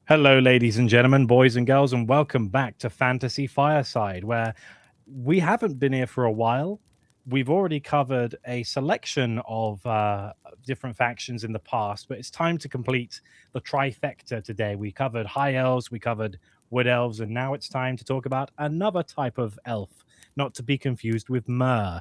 Hello, ladies and gentlemen, boys and girls, and welcome back to Fantasy Fireside, where we haven't been here for a while. We've already covered a selection of different factions in the past, but it's time to complete the trifecta today. We covered high elves, we covered wood elves, and now it's time to talk about another type of elf, not to be confused with Mer.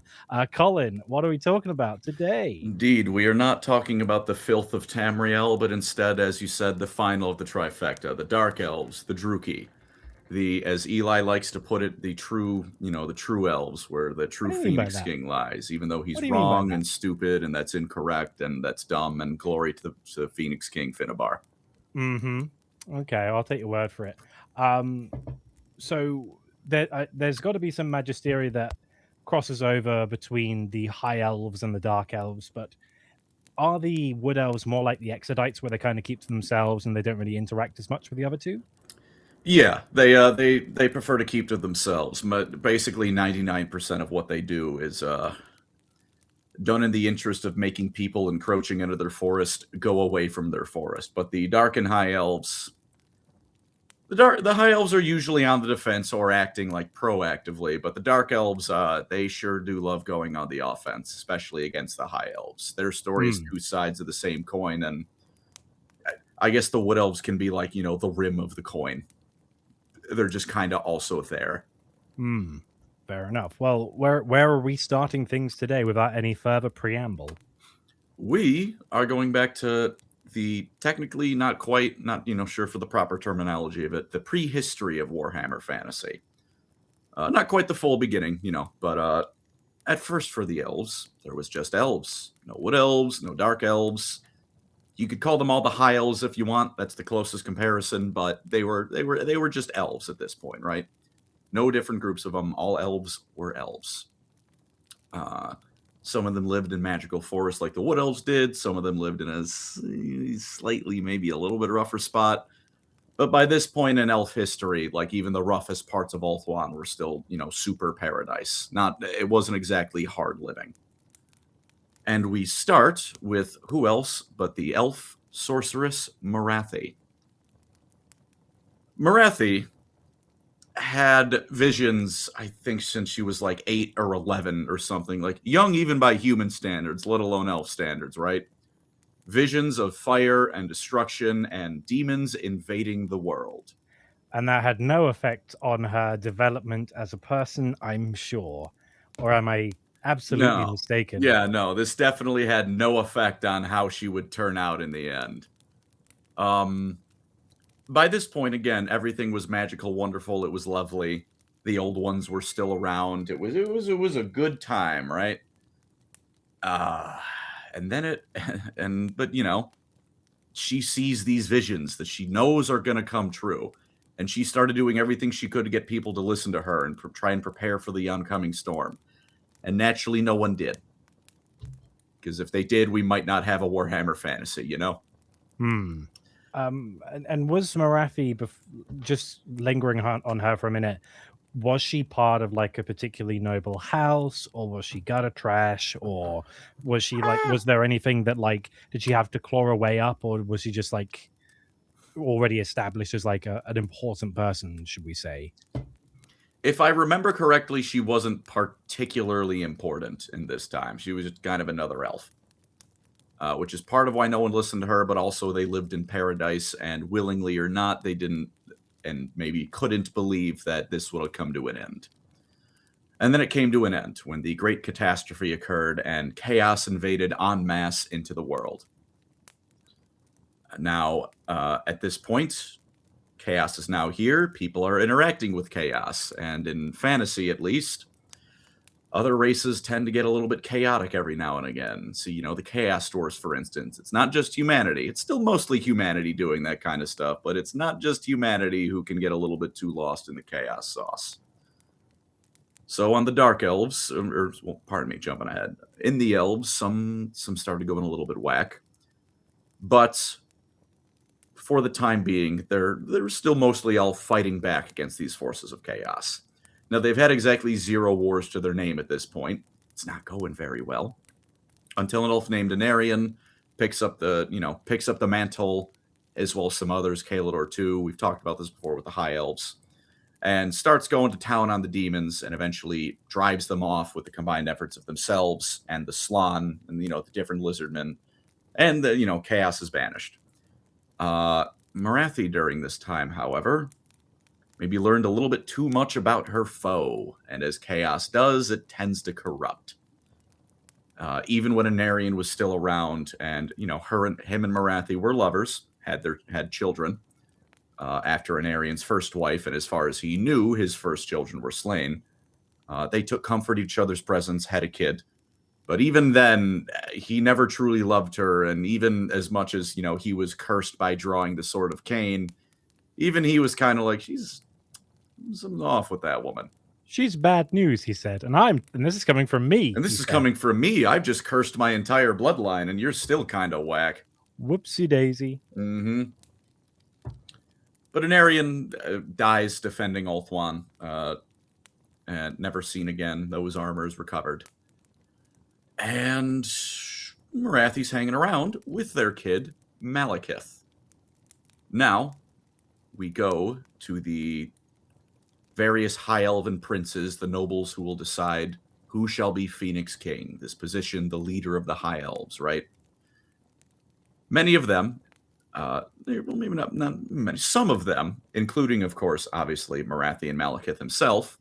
Colin, what are we talking about today? Indeed, we are not talking about the filth of Tamriel, but instead, as you said, the final of the trifecta, the Dark Elves, the Druchii, as Eli likes to put it, the true elves, where the What true do you mean by Phoenix that? King lies, even though What he's do you mean by wrong that? and stupid, and that's incorrect, and that's dumb, and glory to the Phoenix King Finnabar. Mm-hmm. Okay, I'll take your word for it. Um, there's got to be some magistery that crosses over between the high elves and the dark elves, but are the wood elves more like the exodites, where they kind of keep to themselves and they don't really interact as much with the other two? Yeah, they prefer to keep to themselves. But basically, 99% of what they do is done in the interest of making people encroaching into their forest go away from their forest. But the dark and high elves, the high elves are usually on the defense or acting like proactively, but the dark elves, they sure do love going on the offense, especially against the high elves. Their story is Hmm. two sides of the same coin, and I guess the wood elves can be like the rim of the coin. They're just kind of also there. Hmm. Fair enough. Well, where are we starting things today without any further preamble? We are going back to the technically not quite, not sure for the proper terminology of it, the prehistory of Warhammer Fantasy. Not quite the full beginning, but at first for the elves, there was just elves. No wood elves, no dark elves. You could call them all the high elves if you want. That's the closest comparison, but they were just elves at this point, right? No different groups of them. All elves were elves. Uh, some of them lived in magical forests like the wood elves did. Some of them lived in a slightly, maybe a little bit rougher spot. But by this point in elf history, like even the roughest parts of Ulthuan were still, super paradise. It wasn't exactly hard living. And we start with who else but the elf sorceress Morathi. Morathi had visions, I think, since she was like 8 or 11 or something, like young even by human standards, let alone elf standards, right? Visions of fire and destruction and demons invading the world. And that had no effect on her development as a person, I'm sure. Or am I absolutely No. mistaken? Yeah, no, this definitely had no effect on how she would turn out in the end. Um, by this point, again, everything was magical, wonderful. It was lovely. The old ones were still around. It was a good time, right? Uh, and then it, and but she sees these visions that she knows are going to come true, and she started doing everything she could to get people to listen to her and try and prepare for the oncoming storm. And naturally, no one did, because if they did, we might not have a Warhammer Fantasy. Hmm. And was Marathi just lingering on her for a minute? Was she part of like a particularly noble house, or was she gutter trash, or was she like? Ah, Was there anything that like did she have to claw her way up, or was she just like already established as like an important person? Should we say? if I remember correctly, she wasn't particularly important in this time. She was just kind of another elf. Which is part of why no one listened to her, but also they lived in paradise, and willingly or not, they didn't and maybe couldn't believe that this would come to an end. And then it came to an end when the great catastrophe occurred and chaos invaded en masse into the world. Now, at this point, chaos is now here. People are interacting with chaos. And in fantasy, at least, other races tend to get a little bit chaotic every now and again. So, the Chaos Stores, for instance, it's not just humanity. It's still mostly humanity doing that kind of stuff, but it's not just humanity who can get a little bit too lost in the chaos sauce. So on the Dark Elves, well, pardon me, jumping ahead. In the Elves, some started going a little bit whack, but for the time being, they're still mostly all fighting back against these forces of chaos. Now they've had exactly 0 wars to their name at this point. It's not going very well until an elf named Anarian picks up the mantle as well as some others, Kalidor too. We've talked about this before with the High Elves. And starts going to town on the demons and eventually drives them off with the combined efforts of themselves and the Slan and, the different lizardmen. And, chaos is banished. Morathi, during this time, however, maybe learned a little bit too much about her foe. And as chaos does, it tends to corrupt. Even when Anarion was still around and, him and Morathi were lovers, had children. After Anarion's first wife, and as far as he knew, his first children were slain. They took comfort in each other's presence, had a kid. But even then, he never truly loved her, and even as much as, he was cursed by drawing the Sword of Cain, even he was kind of like, she's something off with that woman. She's bad news, he said, and this is coming from me. And this is coming from me. I've just cursed my entire bloodline, and you're still kind of whack. Whoopsie daisy. Mm-hmm. But Anarion dies defending Ulthuan, and never seen again, though his armor is recovered. And Morathi's hanging around with their kid, Malekith. Now, we go to the various High Elven princes, the nobles who will decide who shall be Phoenix King, this position, the leader of the High Elves, right? Many of them, maybe not many, some of them, including, of course, obviously, Morathi and Malekith himself,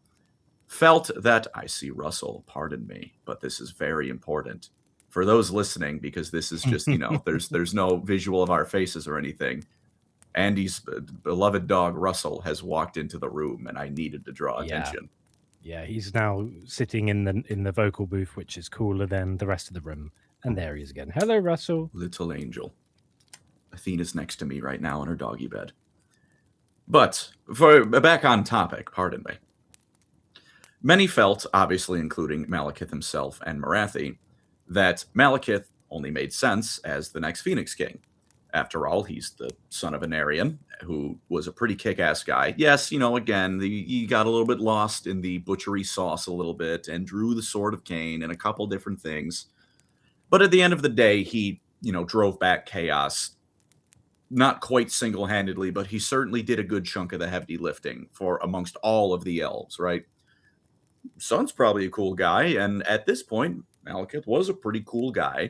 felt that, I see Russell, pardon me, but this is very important. For those listening, because this is just, there's no visual of our faces or anything. Andy's beloved dog, Russell, has walked into the room, and I needed to draw attention. Yeah, he's now sitting in the vocal booth, which is cooler than the rest of the room. And there he is again. Hello, Russell. Little angel. Athena's next to me right now in her doggy bed. But, back on topic, pardon me. Many felt, obviously including Malekith himself and Morathi, that Malekith only made sense as the next Phoenix King. After all, he's the son of Anarion, who was a pretty kick-ass guy. Yes, again, he got a little bit lost in the butchery sauce a little bit and drew the Sword of Cain and a couple different things. But at the end of the day, he, drove back chaos. Not quite single-handedly, but he certainly did a good chunk of the heavy lifting for amongst all of the elves, right? Son's probably a cool guy, and at this point, Malekith was a pretty cool guy.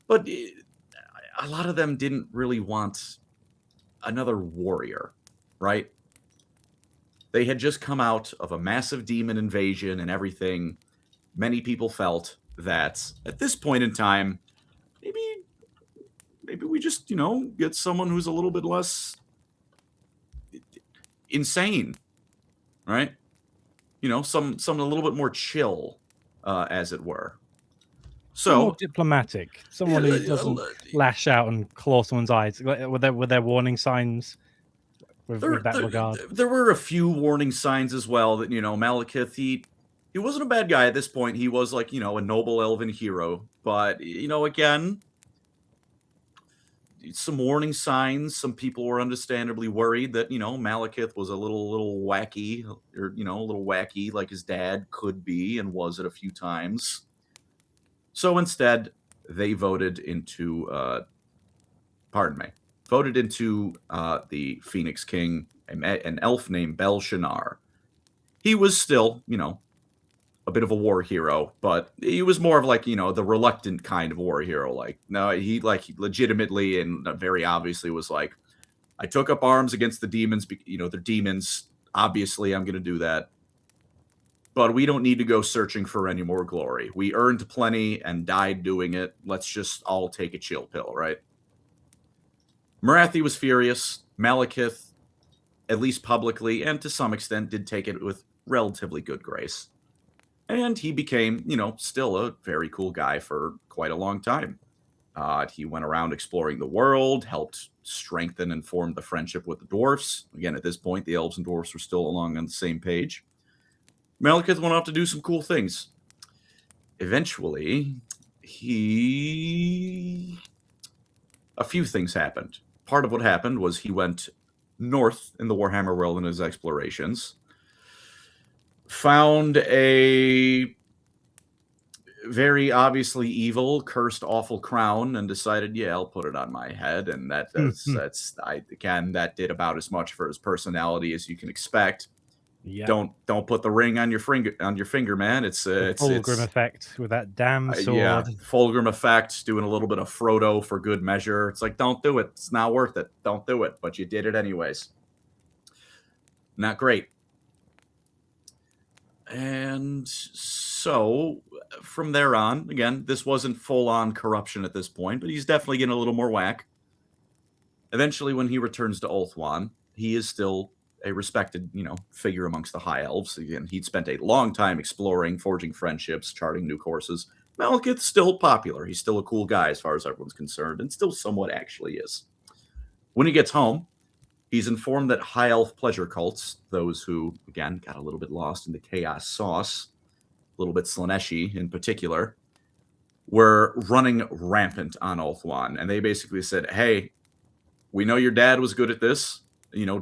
But a lot of them didn't really want another warrior, right? They had just come out of a massive demon invasion and everything. Many people felt that at this point in time, maybe we just, get someone who's a little bit less insane, right? Someone a little bit more chill, as it were. So more diplomatic, someone who doesn't lash out and claw someone's eyes. Were there warning signs with that regard? There were a few warning signs as well that Malekith, he wasn't a bad guy at this point. He was like a noble elven hero, but again, some warning signs. Some people were understandably worried that Malekith was a little wacky, or a little wacky like his dad could be and was it a few times. So instead, they voted into the Phoenix King, an elf named Belshazzar. He was still, a bit of a war hero, but he was more of like, the reluctant kind of war hero. Like, no, he legitimately and very obviously was like, I took up arms against the demons, they're demons. Obviously, I'm going to do that. But we don't need to go searching for any more glory. We earned plenty and died doing it. Let's just all take a chill pill, right? Morathi was furious. Malekith, at least publicly, and to some extent, did take it with relatively good grace. And he became, still a very cool guy for quite a long time. He went around exploring the world, helped strengthen and form the friendship with the dwarfs. Again, at this point, the elves and dwarfs were still along on the same page. Malekith went off to do some cool things. Eventually, a few things happened. Part of what happened was he went north in the Warhammer world in his explorations, found a very obviously evil, cursed awful crown, and decided, yeah, I'll put it on my head. And that does that did about as much for his personality as you can expect. Yeah. Don't put the ring on your finger, man. It's The Fulgrim it's effect with that damn yeah, sword. Fulgrim effect, doing a little bit of Frodo for good measure. It's like, don't do it. It's not worth it. Don't do it. But you did it anyways. Not great. And so from there on, again, this wasn't full on corruption at this point, but he's definitely getting a little more whack. Eventually, when he returns to Ulthuan, he is still a respected, figure amongst the High Elves. Again, he'd spent a long time exploring, forging friendships, charting new courses. Malekith's still popular. He's still a cool guy as far as everyone's concerned, and still somewhat actually is. When he gets home, he's informed that High Elf pleasure cults, those who, again, got a little bit lost in the chaos sauce, a little bit Slaneshi in particular, were running rampant on Ulthuan. And they basically said, hey, we know your dad was good at this,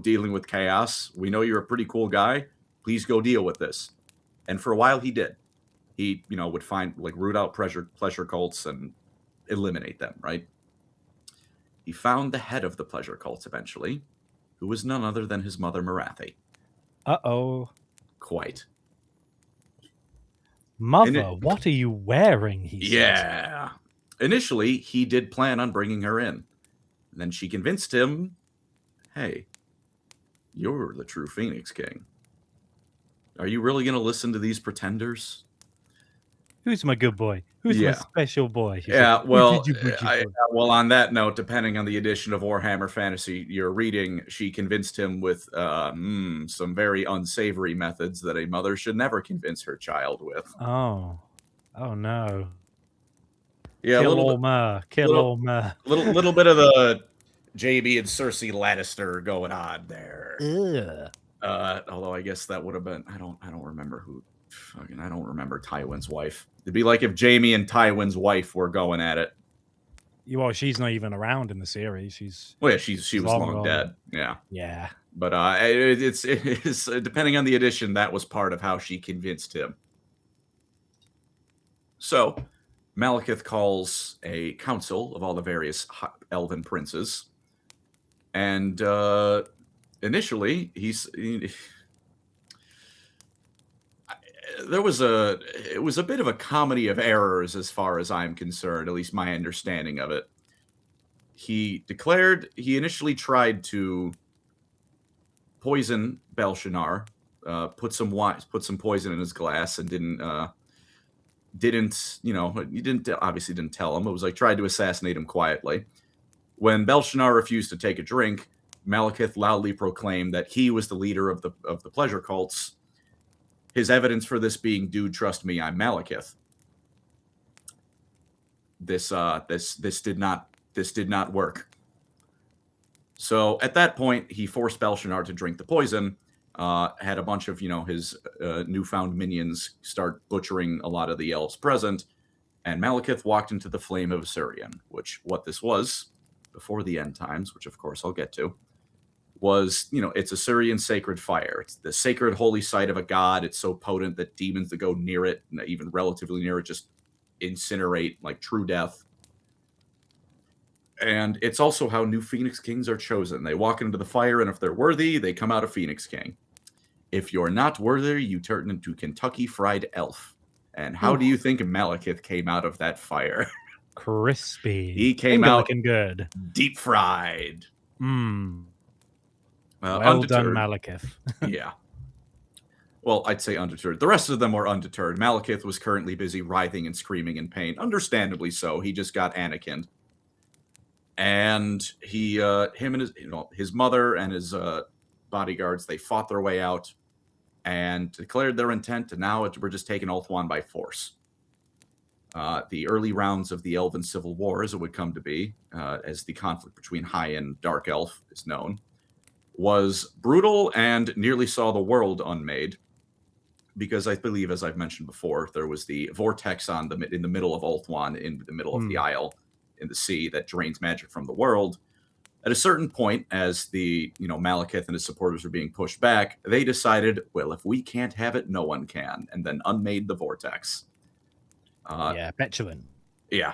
dealing with chaos. We know you're a pretty cool guy. Please go deal with this. And for a while he did. He, would find, root out pleasure cults and eliminate them, right? He found the head of the pleasure cults eventually, who was none other than his mother, Marathi. Uh-oh. Quite. Mother, what are you wearing? He said. Initially, he did plan on bringing her in. And then she convinced him, hey, you're the true Phoenix King. Are you really going to listen to these pretenders? Who's my good boy? Who's my special boy? Well, on that note, depending on the edition of Warhammer Fantasy you're reading, she convinced him with some very unsavory methods that a mother should never convince her child with. Oh no. Yeah, Kill all mer. Little bit of the JB and Cersei Lannister going on there. Although I guess that would have been I don't remember who. I don't remember Tywin's wife. It'd be like if Jaime and Tywin's wife were going at it. Well, she's not even around in the series. She was long dead. Yeah. But it's depending on the edition, that was part of how she convinced him. So Malekith calls a council of all the various elven princes, and initially it was a bit of a comedy of errors as far as I'm concerned, at least my understanding of it. He initially tried to poison Belshazzar, put some poison in his glass, and obviously didn't tell him. It was like tried to assassinate him quietly. When Belshazzar refused to take a drink, Malekith loudly proclaimed that he was the leader of the pleasure cults. His evidence for this being, dude, trust me, I'm Malekith. This did not work. So at that point, he forced Belshazzar to drink the poison. Had a bunch of his newfound minions start butchering a lot of the elves present, and Malekith walked into the flame of Assyrian, which what this was before the end times, which of course I'll get to. Was, it's Assyrian sacred fire. It's the sacred holy site of a god. It's so potent that demons that go near it, even relatively near it, just incinerate like true death. And it's also how new Phoenix Kings are chosen. They walk into the fire, and if they're worthy, they come out a Phoenix King. If you're not worthy, you turn into Kentucky Fried Elf. And how do you think Malekith came out of that fire? Crispy. He came out looking good. Deep fried. Well done, Malekith. Yeah. Well, I'd say undeterred. The rest of them were undeterred. Malekith was currently busy writhing and screaming in pain. Understandably so. He just got Anakin'd. And him and his mother and his bodyguards, they fought their way out and declared their intent to now we're just taking Ulthuan by force. The early rounds of the Elven Civil War, as it would come to be, as the conflict between High and Dark Elf is known, was brutal and nearly saw the world unmade. Because I believe, as I've mentioned before, there was the vortex in the middle of Ulthuan, in the middle of the Isle, in the sea, that drains magic from the world. At a certain point, as the Malekith and his supporters were being pushed back, they decided, well, if we can't have it, no one can, and then unmade the vortex. Yeah, petulant. Yeah.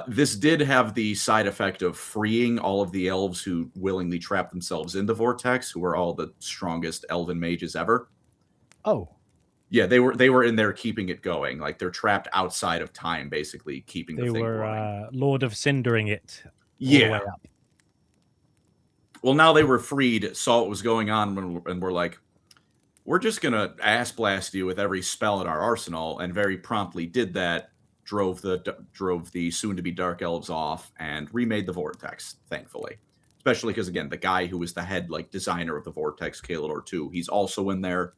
This did have the side effect of freeing all of the elves who willingly trapped themselves in the vortex, who were all the strongest elven mages ever. Oh, Yeah, they were in there keeping it going. Like they're trapped outside of time, basically keeping the they thing were running. Lord of Cindering it all the way Yeah. up. Well, now they were freed, saw what was going on, and were like, we're just gonna ass blast you with every spell in our arsenal, and very promptly did that. Drove the soon to be Dark Elves off and remade the Vortex. Thankfully, especially because again, the guy who was the head designer of the Vortex, Kalidor 2, he's also in there.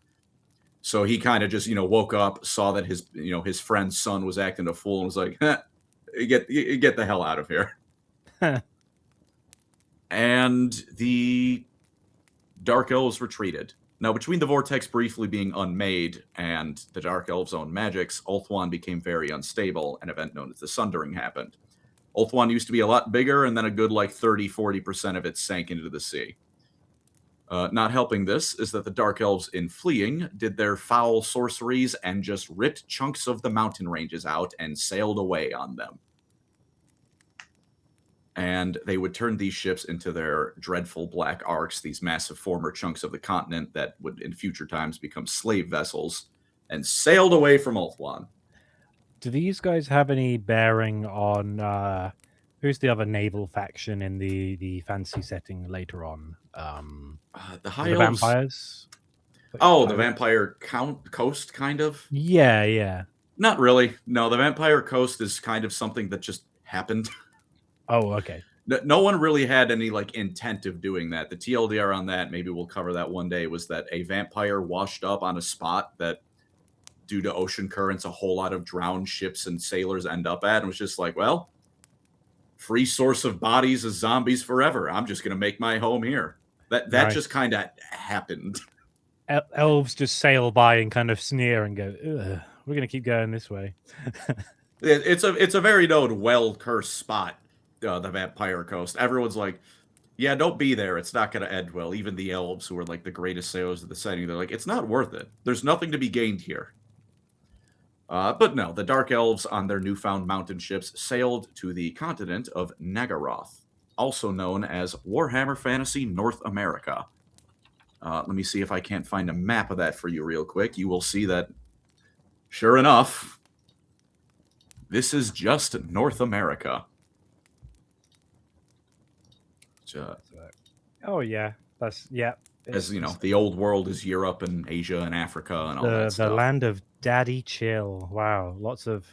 So he kind of just woke up, saw that his friend's son was acting a fool, and was like, "Get the hell out of here." And the Dark Elves retreated. Now, between the Vortex briefly being unmade and the Dark Elves' own magics, Ulthuan became very unstable. An event known as the Sundering happened. Ulthuan used to be a lot bigger, and then a good 30-40% of it sank into the sea. Not helping this is that the Dark Elves, in fleeing, did their foul sorceries and just ripped chunks of the mountain ranges out and sailed away on them. And they would turn these ships into their dreadful black arcs, these massive former chunks of the continent that would in future times become slave vessels, and sailed away from Ulthuan. Do these guys have any bearing on who's the other naval faction in the fantasy setting later on? The High The Elves. vampires? Oh, the Vampire Coast, kind of? Yeah, yeah. Not really. No, the Vampire Coast is kind of something that just happened. Oh, okay. No one really had any intent of doing that. The TLDR on that, maybe we'll cover that one day, was that a vampire washed up on a spot that, due to ocean currents, a whole lot of drowned ships and sailors end up at, and was just like, well, free source of bodies as zombies forever. I'm just going to make my home here. That Nice. just kind of happened. Elves just sail by and kind of sneer and go, "Ugh, we're going to keep going this way." It's a very known well cursed spot, the Vampire Coast. Everyone's like, yeah, don't be there. It's not going to end well. Even the elves, who are the greatest sailors of the setting, they're like, it's not worth it. There's nothing to be gained here. But no, the Dark Elves on their newfound mountain ships sailed to the continent of Nagaroth, also known as Warhammer Fantasy North America. Let me see if I can't find a map of that for you real quick. You will see that, sure enough, this is just North America. Oh, yeah. As you know, the old world is Europe and Asia and Africa and all that stuff. The land of Daddy Chill. Wow. Lots of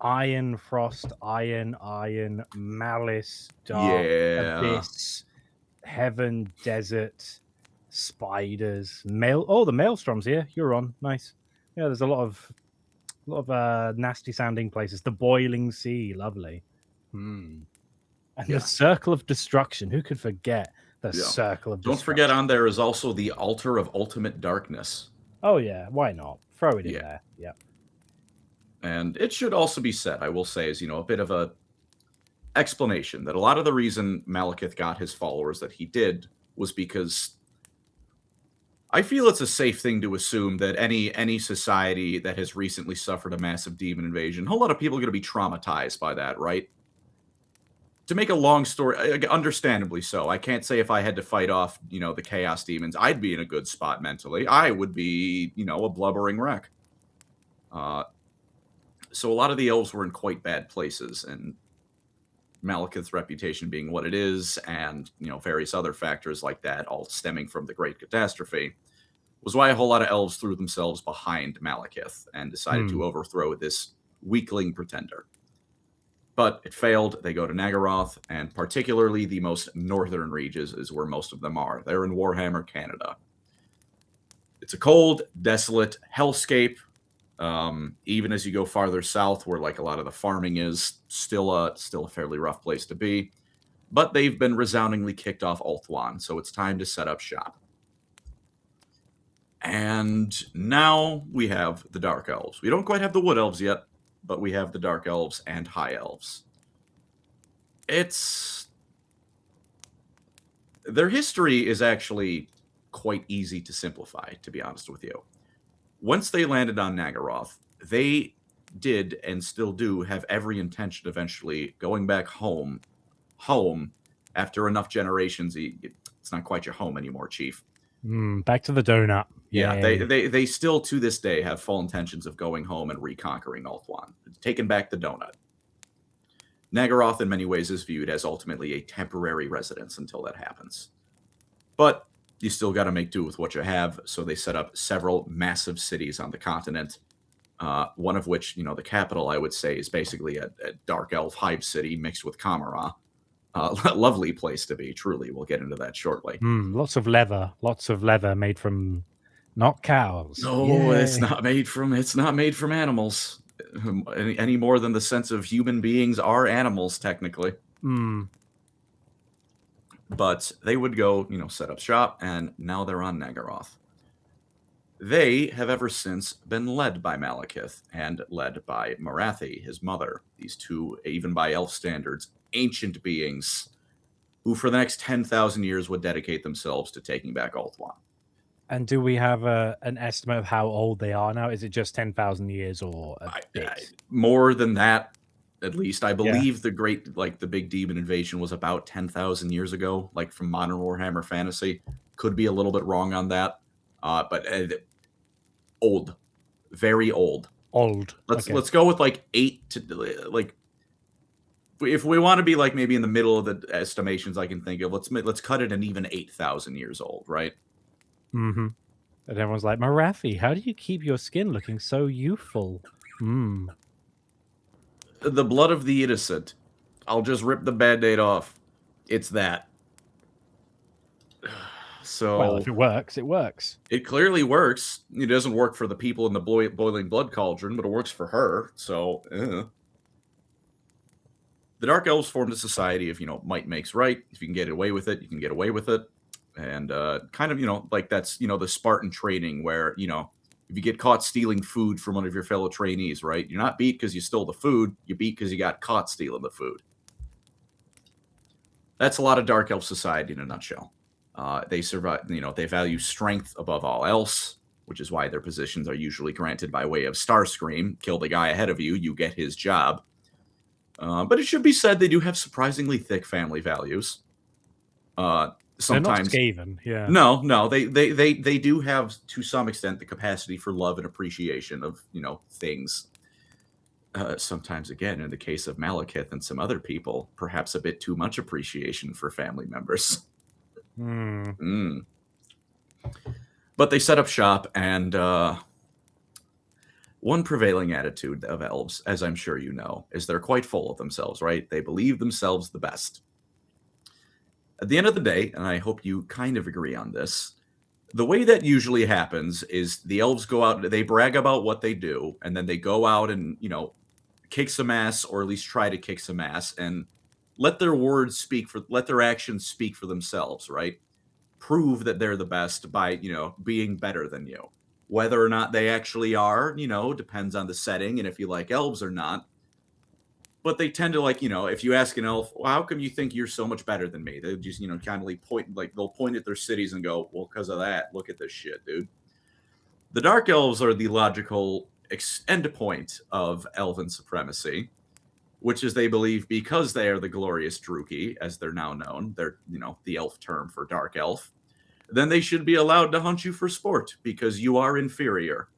iron, frost, iron, malice, dark, abyss, heaven, desert, spiders, the maelstroms here. You're on. Nice. Yeah, there's a lot of nasty sounding places. The boiling sea, lovely. And the circle of destruction. Who could forget the circle of destruction? Don't forget, on there is also the altar of ultimate darkness. Oh yeah, why not? Throw it in there. Yeah. And it should also be said, I will say, is a bit of a explanation that a lot of the reason Malekith got his followers that he did was because I feel it's a safe thing to assume that any society that has recently suffered a massive demon invasion, a whole lot of people are going to be traumatized by that, right? To make a long story, understandably so. I can't say if I had to fight off, the chaos demons, I'd be in a good spot mentally. I would be, a blubbering wreck. So a lot of the elves were in quite bad places, and Malekith's reputation being what it is, and various other factors like that, all stemming from the Great Catastrophe, was why a whole lot of elves threw themselves behind Malekith and decided to overthrow this weakling pretender. But it failed. They go to Nagaroth, and particularly the most northern regions is where most of them are. They're in Warhammer, Canada. It's a cold, desolate hellscape. Even as you go farther south, where a lot of the farming is, still a fairly rough place to be. But they've been resoundingly kicked off Ulthuan, so it's time to set up shop. And now we have the Dark Elves. We don't quite have the Wood Elves yet, but we have the Dark Elves and High Elves. Their history is actually quite easy to simplify, to be honest with you. Once they landed on Nagaroth, they did and still do have every intention of eventually going back home after enough generations. It's not quite your home anymore, Chief. Back to the donut. Yeah, Yay. they still to this day have full intentions of going home and reconquering Ulthuan, taking back the donut. Nagaroth in many ways is viewed as ultimately a temporary residence until that happens. But you still got to make do with what you have, so they set up several massive cities on the continent, one of which, the capital, I would say, is basically a Dark Elf hive city mixed with Kamara. Lovely place to be, truly. We'll get into that shortly. Lots of leather made from not cows. No, it's not made from animals any more than the sense of human beings are animals, technically. But they would go, set up shop, and now they're on Nagaroth. They have ever since been led by Malekith and led by Morathi, his mother. These two, even by elf standards, ancient beings who for the next 10,000 years would dedicate themselves to taking back Ulthuan. And do we have an estimate of how old they are now? Is it just 10,000 years or a bit? More than that, at least. I believe the big demon invasion was about 10,000 years ago, like from modern Warhammer Fantasy. Could be a little bit wrong on that. But old. Very old. Old. Let's go with 8 to if we want to be maybe in the middle of the estimations I can think of, let's cut it an even 8,000 years old, right? Mm-hmm. And everyone's like, Morathi, how do you keep your skin looking so youthful? The blood of the innocent. I'll just rip the Band-Aid off. It's that. So, well, if it works, it works. It clearly works. It doesn't work for the people in the boiling blood cauldron, but it works for her. So, The Dark Elves formed a society of, might makes right. If you can get away with it, you can get away with it. And kind of, that's, the Spartan training where, if you get caught stealing food from one of your fellow trainees, right? You're not beat because you stole the food. You beat because you got caught stealing the food. That's a lot of Dark Elf society in a nutshell. They survive, they value strength above all else, which is why their positions are usually granted by way of Starscream. Kill the guy ahead of you, you get his job. But it should be said they do have surprisingly thick family values. Sometimes they're not Skaven, yeah. No, they do have to some extent the capacity for love and appreciation of things. Sometimes, again, in the case of Malekith and some other people, perhaps a bit too much appreciation for family members. But they set up shop, and one prevailing attitude of elves, as I'm sure you know, is they're quite full of themselves, right? They believe themselves the best. At the end of the day, and I hope you kind of agree on this, the way that usually happens is the elves go out, they brag about what they do, and then they go out and, kick some ass, or at least try to kick some ass, and let their actions speak for themselves, right? Prove that they're the best by, being better than you. Whether or not they actually are, depends on the setting and if you like elves or not. But they tend to if you ask an elf, well, how come you think you're so much better than me? They just, kind of point, they'll point at their cities and go, well, because of that, look at this shit, dude. The Dark Elves are the logical end point of elven supremacy, which is they believe because they are the glorious Druki, as they're now known, they're, the elf term for Dark Elf, then they should be allowed to hunt you for sport because you are inferior.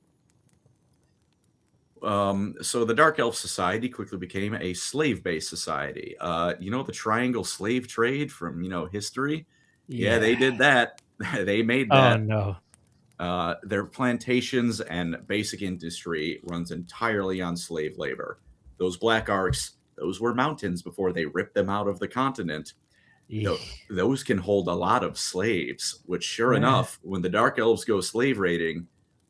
So the Dark Elf Society quickly became a slave-based society. The triangle slave trade from, history? Yeah, they did that. They made that. Oh, no. Their plantations and basic industry runs entirely on slave labor. Those black arcs, those were mountains before they ripped them out of the continent. Those can hold a lot of slaves, which sure enough, when the Dark Elves go slave raiding,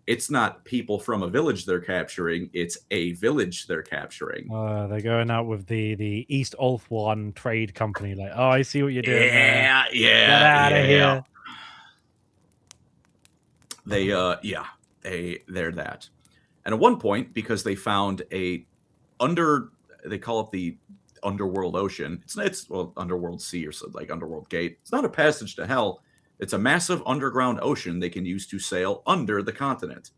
it's not people from a village they're capturing, it's a village they're capturing. They're going out with the East Ulthuan Trade Company, like, oh, I see what you're doing. Yeah. Get out of here. They're that. And at one point, because they found they call it the Underworld Ocean. It's Underworld Sea or so, like Underworld Gate. It's not a passage to hell. It's a massive underground ocean they can use to sail under the continent.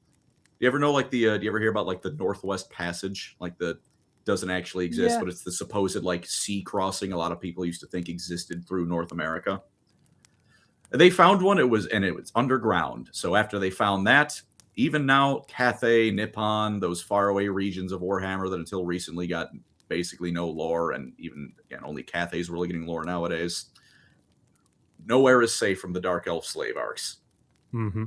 you ever know like the do you ever hear about like the Northwest Passage, like the doesn't actually exist, Yeah. but it's the supposed like sea crossing a lot of people used to think existed through North America. They found one. It was underground. So after they found that, even now, Cathay, Nippon, those faraway regions of Warhammer that until recently got basically no lore, and even again only Cathay's really getting lore nowadays. Nowhere is safe from the Dark Elf slave arcs. Mm-hmm.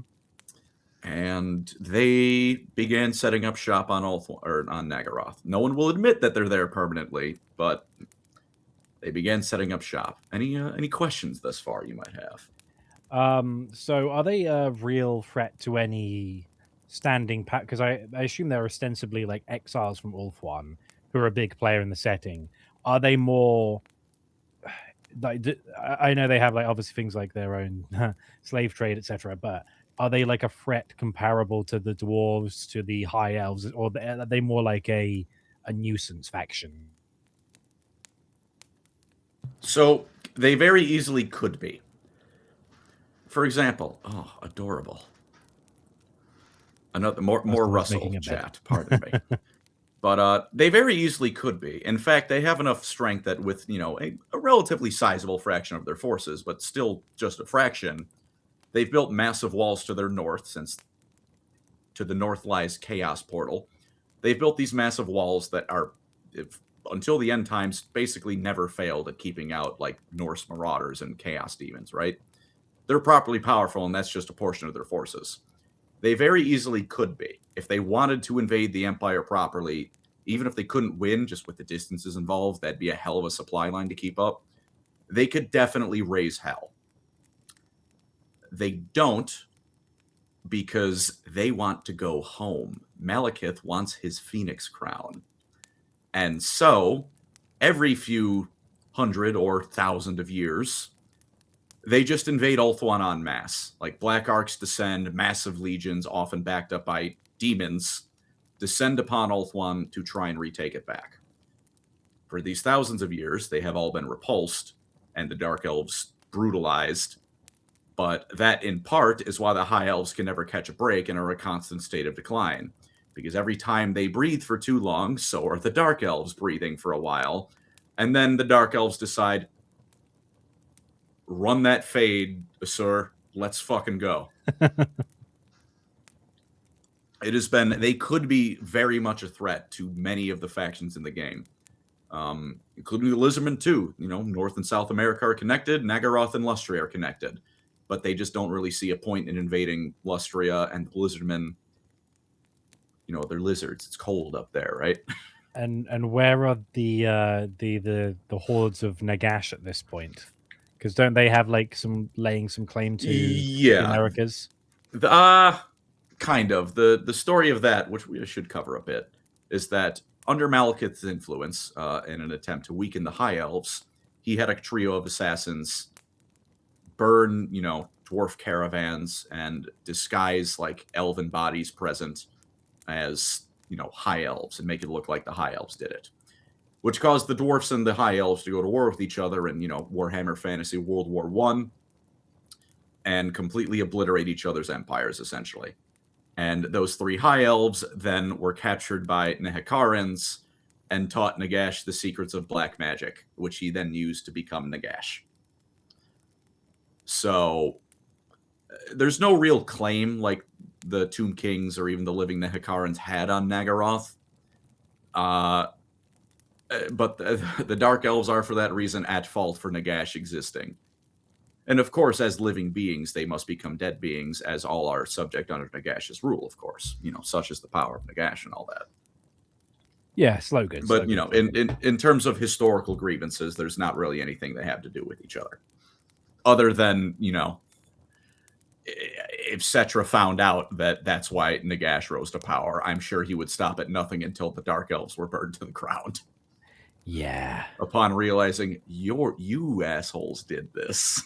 And they began setting up shop on on Nagaroth. No one will admit that they're there permanently, but they began setting up shop. Any questions thus far you might have? So are they a real threat to any standing pat? Because I assume they're ostensibly like exiles from Ulthuan, who are a big player in the setting. Are they more like I know they have like obviously things like their own slave trade, etc. But are they like a threat comparable to the dwarves, to the high elves, or are they more like a nuisance faction? So they very easily could be. For example, oh, adorable. Another more Russell is making Russell a bed. chat. Pardon me. But they very easily could be. In fact, they have enough strength that with, a relatively sizable fraction of their forces, but still just a fraction, they've built massive walls to their north, since to the north lies Chaos Portal. They've built these massive walls that are, until the end times, basically never failed at keeping out like Norse marauders and chaos demons, right? They're properly powerful, and that's just a portion of their forces. They very easily could be. If they wanted to invade the Empire properly, even if they couldn't win, just with the distances involved, that'd be a hell of a supply line to keep up. They could definitely raise hell. They don't, because they want to go home. Malekith wants his Phoenix crown. And so, every few hundred or thousand of years, they just invade Ulthuan en masse. Like Black Arcs descend, massive legions, often backed up by demons, descend upon Ulthuan to try and retake it back. For these thousands of years, they have all been repulsed, and the Dark Elves brutalized. But that, in part, is why the High Elves can never catch a break and are a constant state of decline. Because every time they breathe for too long, so are the Dark Elves breathing for a while. And then the Dark Elves decide, run that fade, sir. Let's fucking go. It has been, they could be very much a threat to many of the factions in the game, including the Lizardmen too. North and South America are connected. Nagaroth and Lustria are connected, but they just don't really see a point in invading Lustria and the Lizardmen. They're lizards. It's cold up there, right? And where are the hordes of Nagash at this point? Because don't they have like laying some claim to the Americas? Kind of. The story of that, which we should cover a bit, is that under Malekith's influence, in an attempt to weaken the High Elves, he had a trio of assassins burn, dwarf caravans and disguise like elven bodies present as, High Elves and make it look like the High Elves did it. Which caused the dwarfs and the High Elves to go to war with each other in, Warhammer Fantasy World War I, and completely obliterate each other's empires, essentially. And those three High Elves then were captured by Nehekarans and taught Nagash the secrets of black magic, which he then used to become Nagash. So there's no real claim like the Tomb Kings or even the living Nehekarans had on Nagaroth. But the Dark Elves are, for that reason, at fault for Nagash existing. And of course, as living beings, they must become dead beings, as all are subject under Nagash's rule, of course. Such is the power of Nagash and all that. Yeah, slogans. But, in terms of historical grievances, there's not really anything they have to do with each other. Other than, if Cetra found out that that's why Nagash rose to power, I'm sure he would stop at nothing until the Dark Elves were burned to the ground. Yeah. Upon realizing, you assholes did this.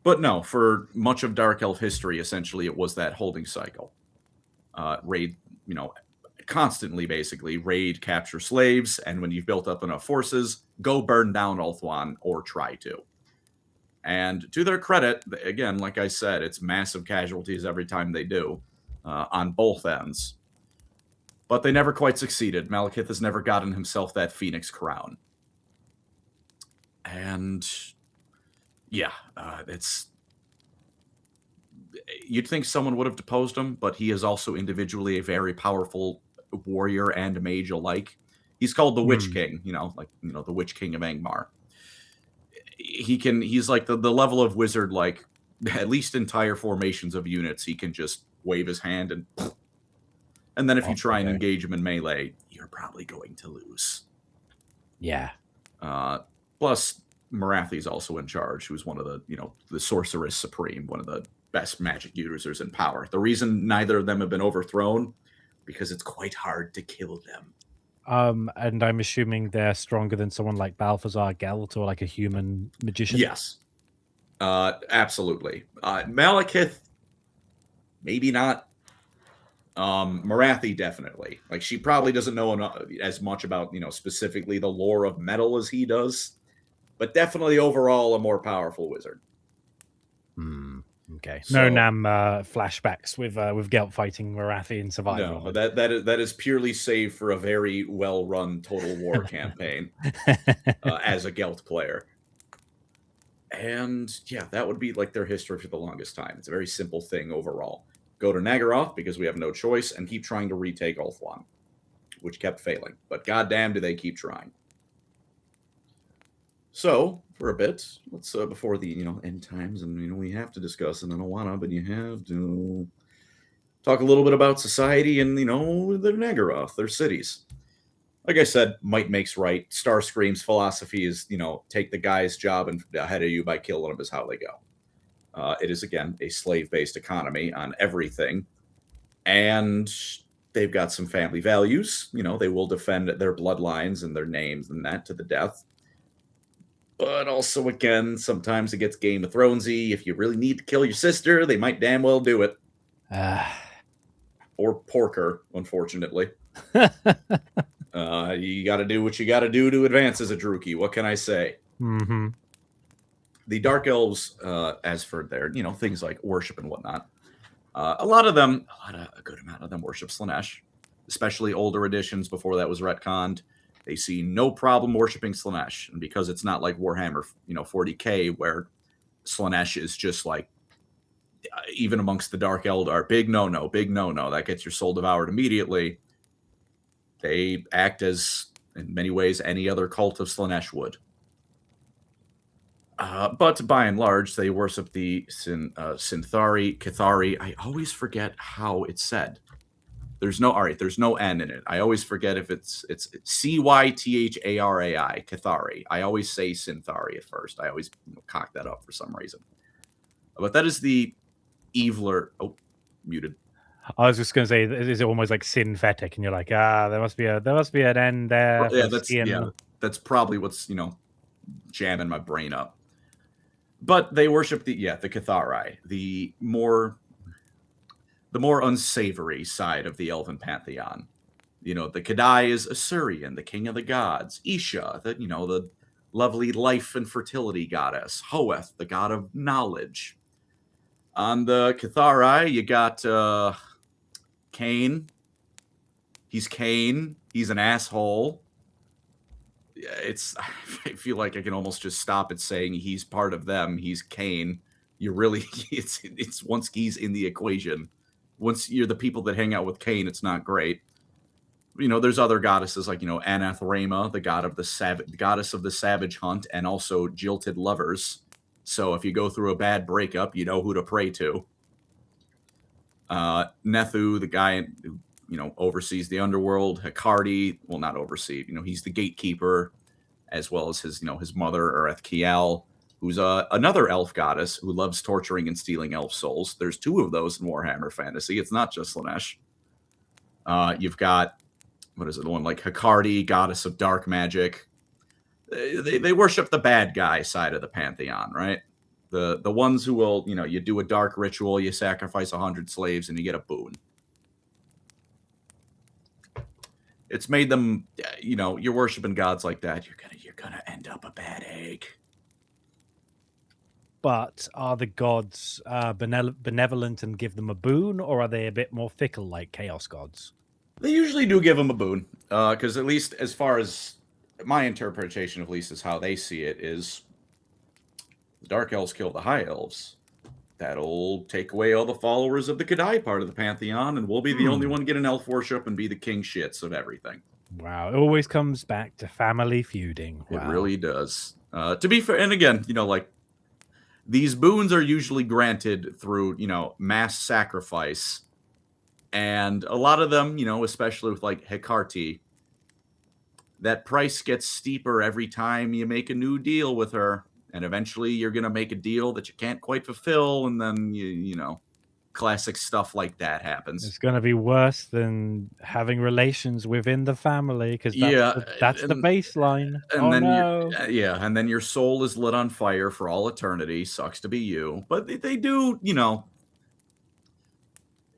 But no, for much of Dark Elf history, essentially, it was that holding cycle. Raid, constantly, basically, raid, capture slaves, and when you've built up enough forces, go burn down Ulthuan, or try to. And to their credit, again, like I said, it's massive casualties every time they do. on both ends. But they never quite succeeded. Malekith has never gotten himself that Phoenix crown. And yeah, you'd think someone would have deposed him, but he is also individually a very powerful warrior and mage alike. He's called the Witch King, the Witch King of Angmar. He's like the level of wizard, like at least entire formations of units, he can just wave his hand and then if you try and engage him in melee, you're probably going to lose. Yeah. Plus, Marathi's also in charge, who's one of the Sorceress Supreme, one of the best magic users in power. The reason neither of them have been overthrown, because it's quite hard to kill them. And I'm assuming they're stronger than someone like Balthazar Gelt or like a human magician. Yes. Absolutely. Malekith, maybe not. Marathi, definitely. Like, she probably doesn't know as much about, specifically the lore of metal as he does, but definitely overall a more powerful wizard. Okay. So, no Nam flashbacks with Gelt fighting Marathi in Survival. No, that is purely saved for a very well-run Total War campaign as a Gelt player. And yeah, that would be like their history for the longest time. It's a very simple thing overall. Go to Nagaroth because we have no choice, and keep trying to retake Ulthuan, which kept failing. But goddamn, do they keep trying. So, for a bit, let's before the end times, and we have to discuss, and I don't wanna, but you have to talk a little bit about society and the Nagaroth, their cities. Like I said, might makes right. Starscream's philosophy is take the guy's job and ahead of you by killing them is how they go. It is, again, a slave-based economy on everything. And they've got some family values. They will defend their bloodlines and their names and that to the death. But also, again, sometimes it gets Game of Thronesy. If you really need to kill your sister, they might damn well do it. Or porker, unfortunately. You got to do what you got to do to advance as a Druchii. What can I say? Mm-hmm. The Dark Elves, as for their, things like worship and whatnot, a good amount of them worship Slaanesh, especially older editions before that was retconned. They see no problem worshiping Slaanesh, and because it's not like Warhammer, 40K, where Slaanesh is just like, even amongst the Dark Eldar, big no-no, that gets your soul devoured immediately. They act as, in many ways, any other cult of Slaanesh would. But by and large, they worship the Synthari, Kithari. I always forget how it's said. There's no N in it. I always forget if it's Cytharai, Kithari. I always say Synthari at first. I always cock that up for some reason. But that is the eviler. Oh, muted. I was just going to say, is it almost like synthetic? And you're like, there must be an N there. That's probably what's jamming my brain up. But they worship the Kithari, the more unsavory side of the Elven pantheon. The Kadai is Assyrian, the king of the gods. Isha, the lovely life and fertility goddess. Hoeth, the god of knowledge. On the Kithari, you got Cain. He's Cain. He's an asshole. I feel like I can almost just stop at saying he's part of them. He's Cain. You're really, it's once he's in the equation. Once you're the people that hang out with Cain, it's not great. There's other goddesses like, Anath Rama, the goddess of the savage hunt, and also jilted lovers. So if you go through a bad breakup, you know who to pray to. Nethu, the guy who oversees the underworld. Hakardi, well, not oversee. He's the gatekeeper, as well as his mother, Ereth Kiel, who's another elf goddess who loves torturing and stealing elf souls. There's two of those in Warhammer Fantasy. It's not just Slaanesh. You've got, what is it, the one like Hakardi, goddess of dark magic. They worship the bad guy side of the pantheon, right? The ones who will, you do a dark ritual, you sacrifice 100 slaves, and you get a boon. It's made them, you're worshiping gods like that. You're gonna end up a bad egg. But are the gods benevolent and give them a boon, or are they a bit more fickle like chaos gods? They usually do give them a boon, because at least as far as my interpretation, at least is how they see it, is the Dark Elves kill the High Elves. That'll take away all the followers of the Kadai part of the Pantheon, and we'll be the only one getting elf worship and be the king shits of everything. Wow, it always comes back to family feuding. Wow. It really does. To be fair, and again, like, these boons are usually granted through, mass sacrifice. And a lot of them, especially with like Hecate, that price gets steeper every time you make a new deal with her. And eventually you're going to make a deal that you can't quite fulfill. And then, classic stuff like that happens. It's going to be worse than having relations within the family, because that's the baseline. And and then your soul is lit on fire for all eternity. Sucks to be you. But they do,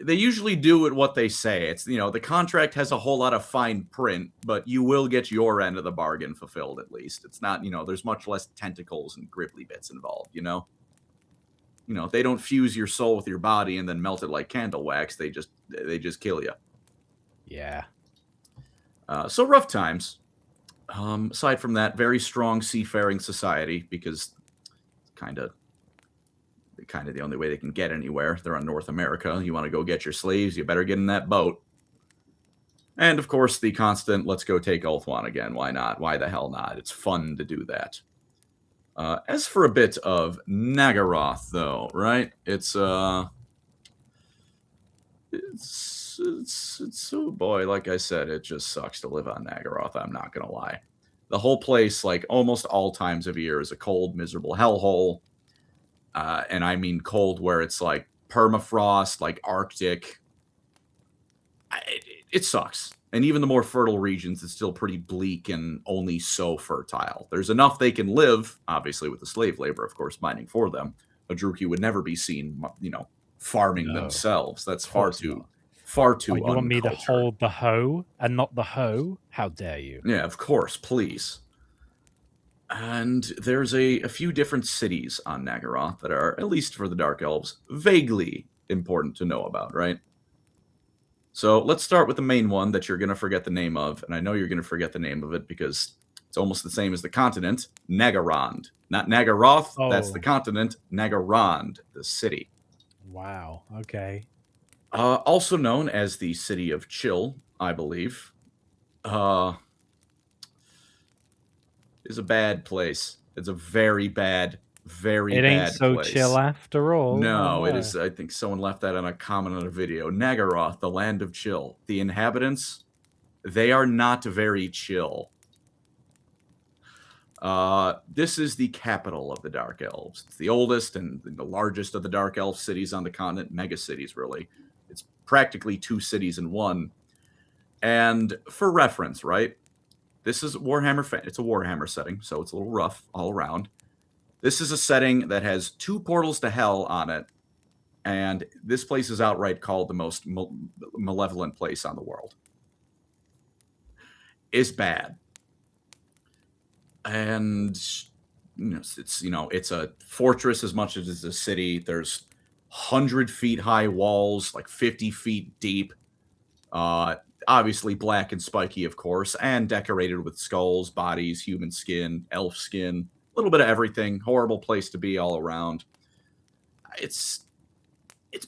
they usually do what they say. It's, the contract has a whole lot of fine print, but you will get your end of the bargain fulfilled at least. It's not, there's much less tentacles and gribbly bits involved, they don't fuse your soul with your body and then melt it like candle wax. They just kill you. Yeah. So rough times. Aside from that, very strong seafaring society, because kind of the only way they can get anywhere. They're on North America. You want to go get your slaves, you better get in that boat. And of course, the constant, let's go take Ulthuan again. Why not? Why the hell not? It's fun to do that. As for a bit of Nagaroth, though, right? It's oh boy, like I said, it just sucks to live on Nagaroth. I'm not gonna lie. The whole place, like almost all times of year, is a cold, miserable hellhole. And I mean cold where it's like permafrost, like Arctic. It sucks. And even the more fertile regions, it's still pretty bleak and only so fertile. There's enough they can live, obviously with the slave labor, of course, mining for them. A Druchii would never be seen, farming themselves. That's far too you want me to hold the hoe and not the hoe? How dare you? Yeah, of course, please. And there's a few different cities on Nagaroth that are, at least for the Dark Elves, vaguely important to know about, right? So let's start with the main one that you're going to forget the name of, and I know you're going to forget the name of it because it's almost the same as the continent, Nagarond. Not Nagaroth, that's the continent, Nagarond, the city. Wow, okay. Also known as the City of Chill, I believe. Is a bad place. It's a very bad, very bad place. It ain't so chill after all. No, it is. I think someone left that on a comment on a video. Nagaroth, the land of chill. The inhabitants, they are not very chill. This is the capital of the Dark Elves. It's the oldest and the largest of the Dark Elf cities on the continent. Mega cities, really. It's practically two cities in one. And for reference, right? This is Warhammer. It's a Warhammer setting, so it's a little rough all around. This is a setting that has 2 portals to hell on it, and this place is outright called the most malevolent place on the world. It's bad, and it's a fortress as much as it's a city. There's 100 feet high walls, like 50 feet deep. Obviously black and spiky, of course, and decorated with skulls, bodies, human skin, elf skin, a little bit of everything. Horrible place to be all around. It's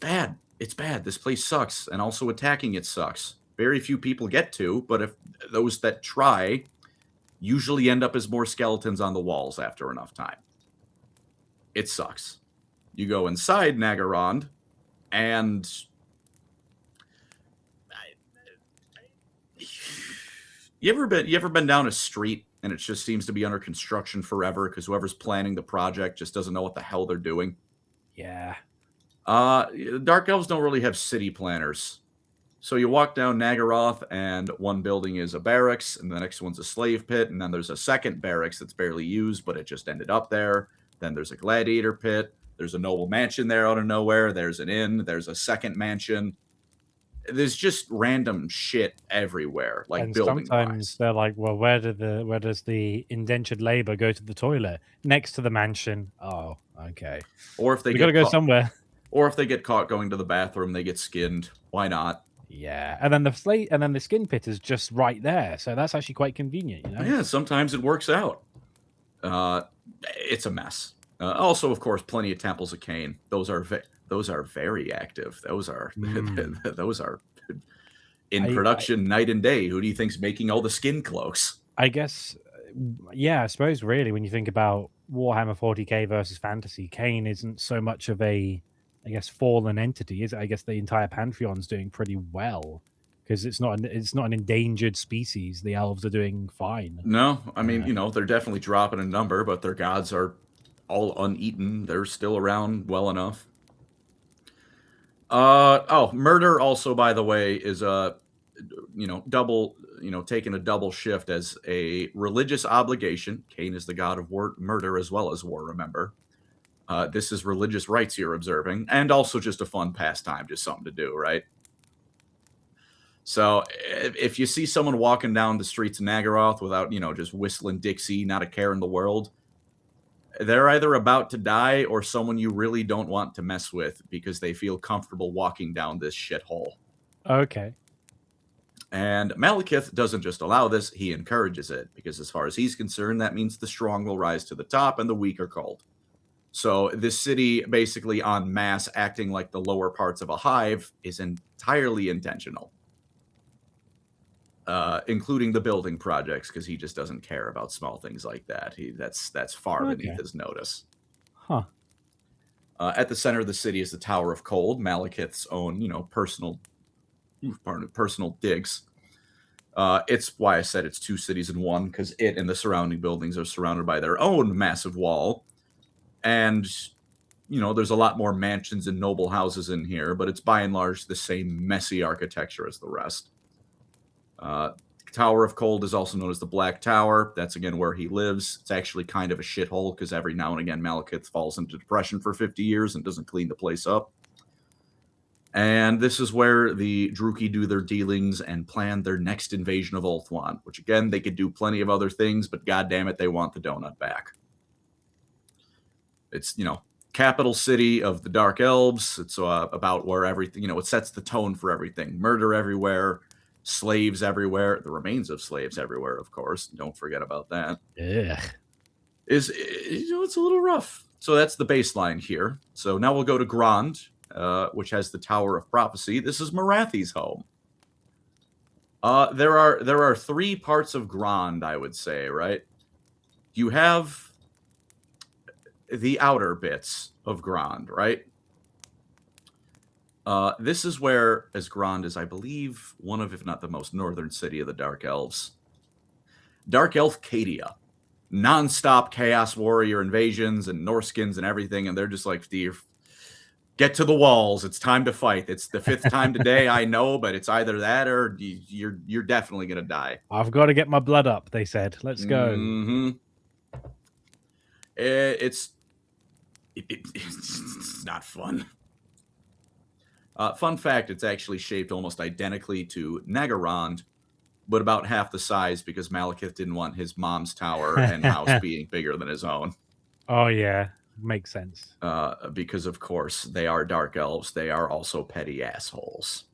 bad. It's bad. This place sucks, and also attacking it sucks. Very few people get to, but if those that try usually end up as more skeletons on the walls after enough time. It sucks. You go inside Nagarond, and you ever been down a street and it just seems to be under construction forever because whoever's planning the project just doesn't know what the hell they're doing? Yeah. Dark Elves don't really have city planners. So you walk down Nagaroth and one building is a barracks and the next one's a slave pit. And then there's a second barracks that's barely used, but it just ended up there. Then there's a gladiator pit. There's a noble mansion there out of nowhere. There's an inn. There's a second mansion. there's just random shit everywhere, like And building sometimes wise. they're like, "Well, where does the indentured labor go to the toilet?" "Next to the mansion." "Oh, okay. Or if they We gotta get go caught, somewhere." or if they get caught going to the bathroom, they get skinned. Why not? Yeah, and then the skin pit is just right there, so that's actually quite convenient, you know? Yeah, sometimes it works out. Uh, it's a mess. Also, of course, plenty of temples of Cain. Those are very active. Those are Mm. those are in I production night and day. Who do you think's making all the skin cloaks? I guess, yeah, I suppose really when you think about Warhammer 40K versus Fantasy, Cain isn't so much of a, I guess, fallen entity, is it? I guess the entire Pantheon's doing pretty well because it's not an endangered species. The elves are doing fine. No, I mean, Uh, they're definitely dropping a number, but their gods are all uneaten. They're still around well enough. Oh, murder also, by the way, is double, taking a double shift as a religious obligation. Cain is the god of war, murder as well as war, remember. This is religious rites you're observing, and also just a fun pastime, just something to do, right? So if you see someone walking down the streets of Nagaroth without, just whistling Dixie, not a care in the world, they're either about to die or someone you really don't want to mess with because they feel comfortable walking down this shithole. okay. And Malekith doesn't just allow this, he encourages it, because as far as he's concerned, that means the strong will rise to the top and the weak are culled. So this city, basically en masse, acting like the lower parts of a hive, is entirely intentional, including the building projects, because he just doesn't care about small things like that. That's far beneath Okay. his notice. Huh. At the center of the city is the Tower of Cold, Malekith's own, personal digs. It's why I said it's two cities in one, because it and the surrounding buildings are surrounded by their own massive wall. And, there's a lot more mansions and noble houses in here, but it's by and large the same messy architecture as the rest. Uh, Tower of Cold is also known as the Black Tower. That's again where he lives. It's actually kind of a shithole because every now and again Malekith falls into depression for 50 years and doesn't clean the place up. And this is where the Druki do their dealings and plan their next invasion of Ulthuan, which again, they could do plenty of other things, but goddamn it, they want the donut back. It's, capital city of the Dark Elves. It's about where everything, it sets the tone for everything. Murder everywhere, slaves everywhere, the remains of slaves everywhere, of course. Don't forget about that. Ugh. It's a little rough. So that's the baseline here. So now we'll go to Grand, which has the Tower of Prophecy. This is Marathi's home. There are three parts of Grand, I would say, right? You have the outer bits of Grand, right? This is where, as Grand is, I believe, one of, if not the most northern city of the Dark Elves. Dark Elf Cadia. Non-stop Chaos Warrior invasions and Norskins and everything, and they're just like, get to the walls. It's time to fight. It's the fifth time today, I know, but it's either that or you're definitely going to die. I've got to get my blood up, they said. Let's go. Mm-hmm. It's not fun. Fun fact, it's actually shaped almost identically to Nagaroth, but about half the size because Malekith didn't want his mom's tower and house being bigger than his own. Oh, yeah. Makes sense. Because, of course, they are Dark Elves. They are also petty assholes.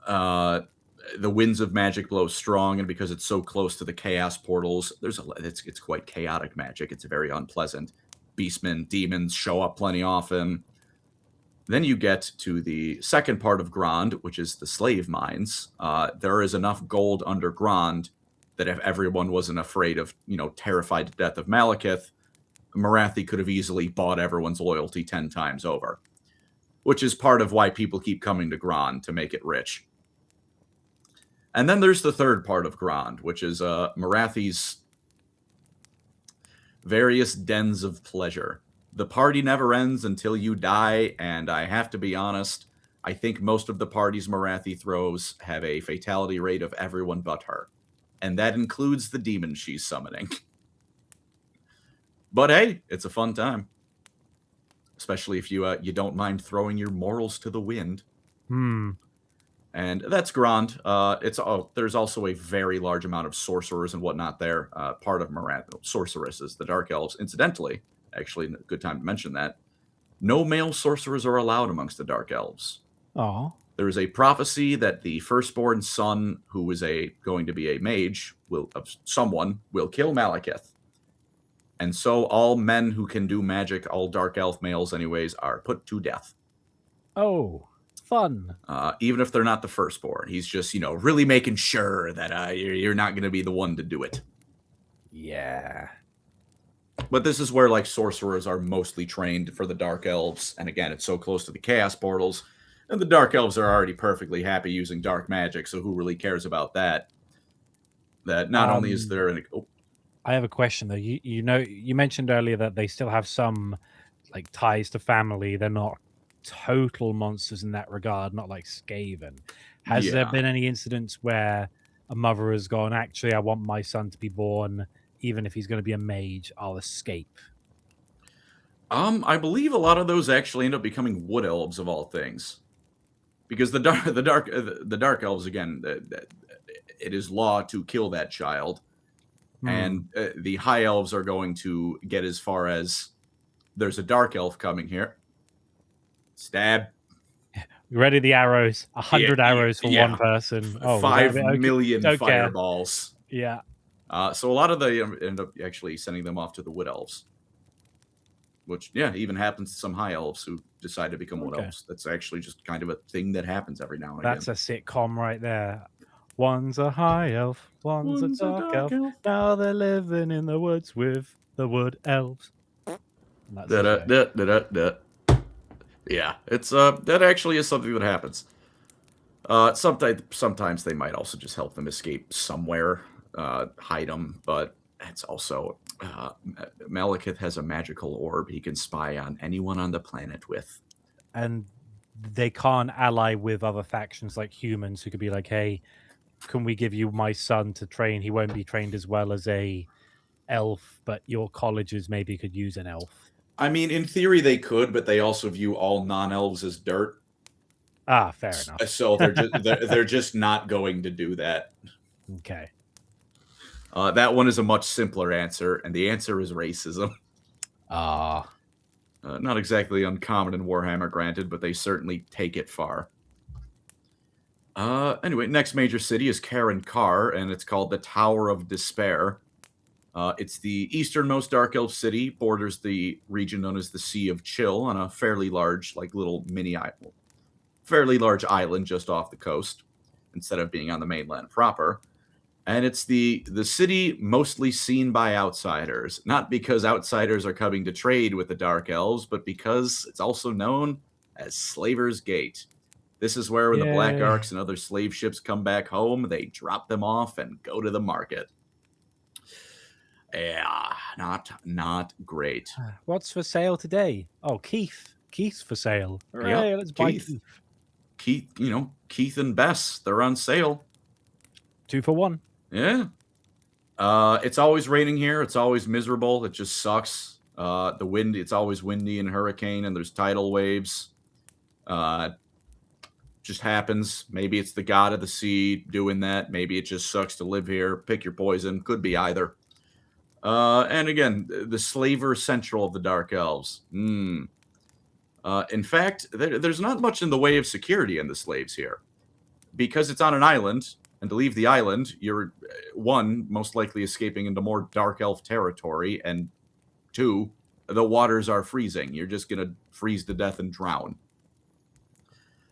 The winds of magic blow strong, and because it's so close to the chaos portals, it's quite chaotic magic. It's very unpleasant. Beastmen, demons show up plenty often. Then you get to the second part of Grand, which is the slave mines. There is enough gold under Grand that if everyone wasn't afraid of, terrified to death of Malekith, Marathi could have easily bought everyone's loyalty 10 times over, which is part of why people keep coming to Grand, to make it rich. And then there's the third part of Grand, which is Marathi's various dens of pleasure. The party never ends until you die, and I have to be honest, I think most of the parties Marathi throws have a fatality rate of everyone but her. And that includes the demon she's summoning. But hey, it's a fun time. Especially if you don't mind throwing your morals to the wind. Hmm. And that's grand. There's also a very large amount of sorcerers and whatnot there. Part of sorceresses, the Dark Elves. Incidentally, actually, a good time to mention that no male sorcerers are allowed amongst the Dark Elves. Oh. There is a prophecy that the firstborn son, who is going to be a mage, will kill Malekith, and so all men who can do magic, all Dark Elf males, anyways, are put to death. Oh, fun. Even if they're not the firstborn, he's just really making sure that you're not going to be the one to do it. Yeah. But this is where like sorcerers are mostly trained for the Dark Elves, and again, it's so close to the Chaos portals. And the Dark Elves are already perfectly happy using dark magic, so who really cares about that? That not only is there an... Oh. I have a question though. You mentioned earlier that they still have some like ties to family. They're not total monsters in that regard, not like Skaven. Has there been any incidents where a mother has gone, actually, I want my son to be born, even if he's going to be a mage, I'll escape? I believe a lot of those actually end up becoming wood elves of all things. Because the dark elves, again, it is law to kill that child, and the high elves are going to get as far as there's a dark elf coming here. Stab. Ready the arrows. 100 arrows for one person. Oh, 5 million fireballs. Yeah. So a lot of them end up actually sending them off to the wood elves. Which, even happens to some high elves who decide to become wood elves. That's actually just kind of a thing that happens every now and again. That's a sitcom right there. One's a high elf, one's a dark elf. Now they're living in the woods with the wood elves. Yeah, it's that actually is something that happens. Sometimes they might also just help them escape somewhere, hide them, but it's also... Malekith has a magical orb he can spy on anyone on the planet with. And they can't ally with other factions like humans who could be like, hey, can we give you my son to train? He won't be trained as well as a elf, but your colleges maybe could use an elf. I mean, in theory they could, but they also view all non-elves as dirt. Ah, fair enough. So they're just not going to do that. Okay. That one is a much simpler answer, and the answer is racism. Not exactly uncommon in Warhammer, granted, but they certainly take it far. Anyway, next major city is Karen Kar, and it's called the Tower of Despair. It's the easternmost Dark Elf city, borders the region known as the Sea of Chill on a fairly large, fairly large island just off the coast, instead of being on the mainland proper. And it's the city mostly seen by outsiders, not because outsiders are coming to trade with the Dark Elves, but because it's also known as Slaver's Gate. This is where when the Black Arks and other slave ships come back home, they drop them off and go to the market. Yeah, not great. What's for sale today? Oh, Keith. Keith's for sale. Hooray, let's buy Keith. Keith and Bess, they're on sale. 2 for 1. Yeah. It's always raining here. It's always miserable. It just sucks. It's always windy and hurricane, and there's tidal waves. Just happens. Maybe it's the god of the sea doing that. Maybe it just sucks to live here. Pick your poison. Could be either. And again, the slaver central of the Dark Elves. In fact, there's not much in the way of security in the slaves here. Because it's on an island, and to leave the island, you're, 1, most likely escaping into more Dark Elf territory, and 2, the waters are freezing. You're just going to freeze to death and drown.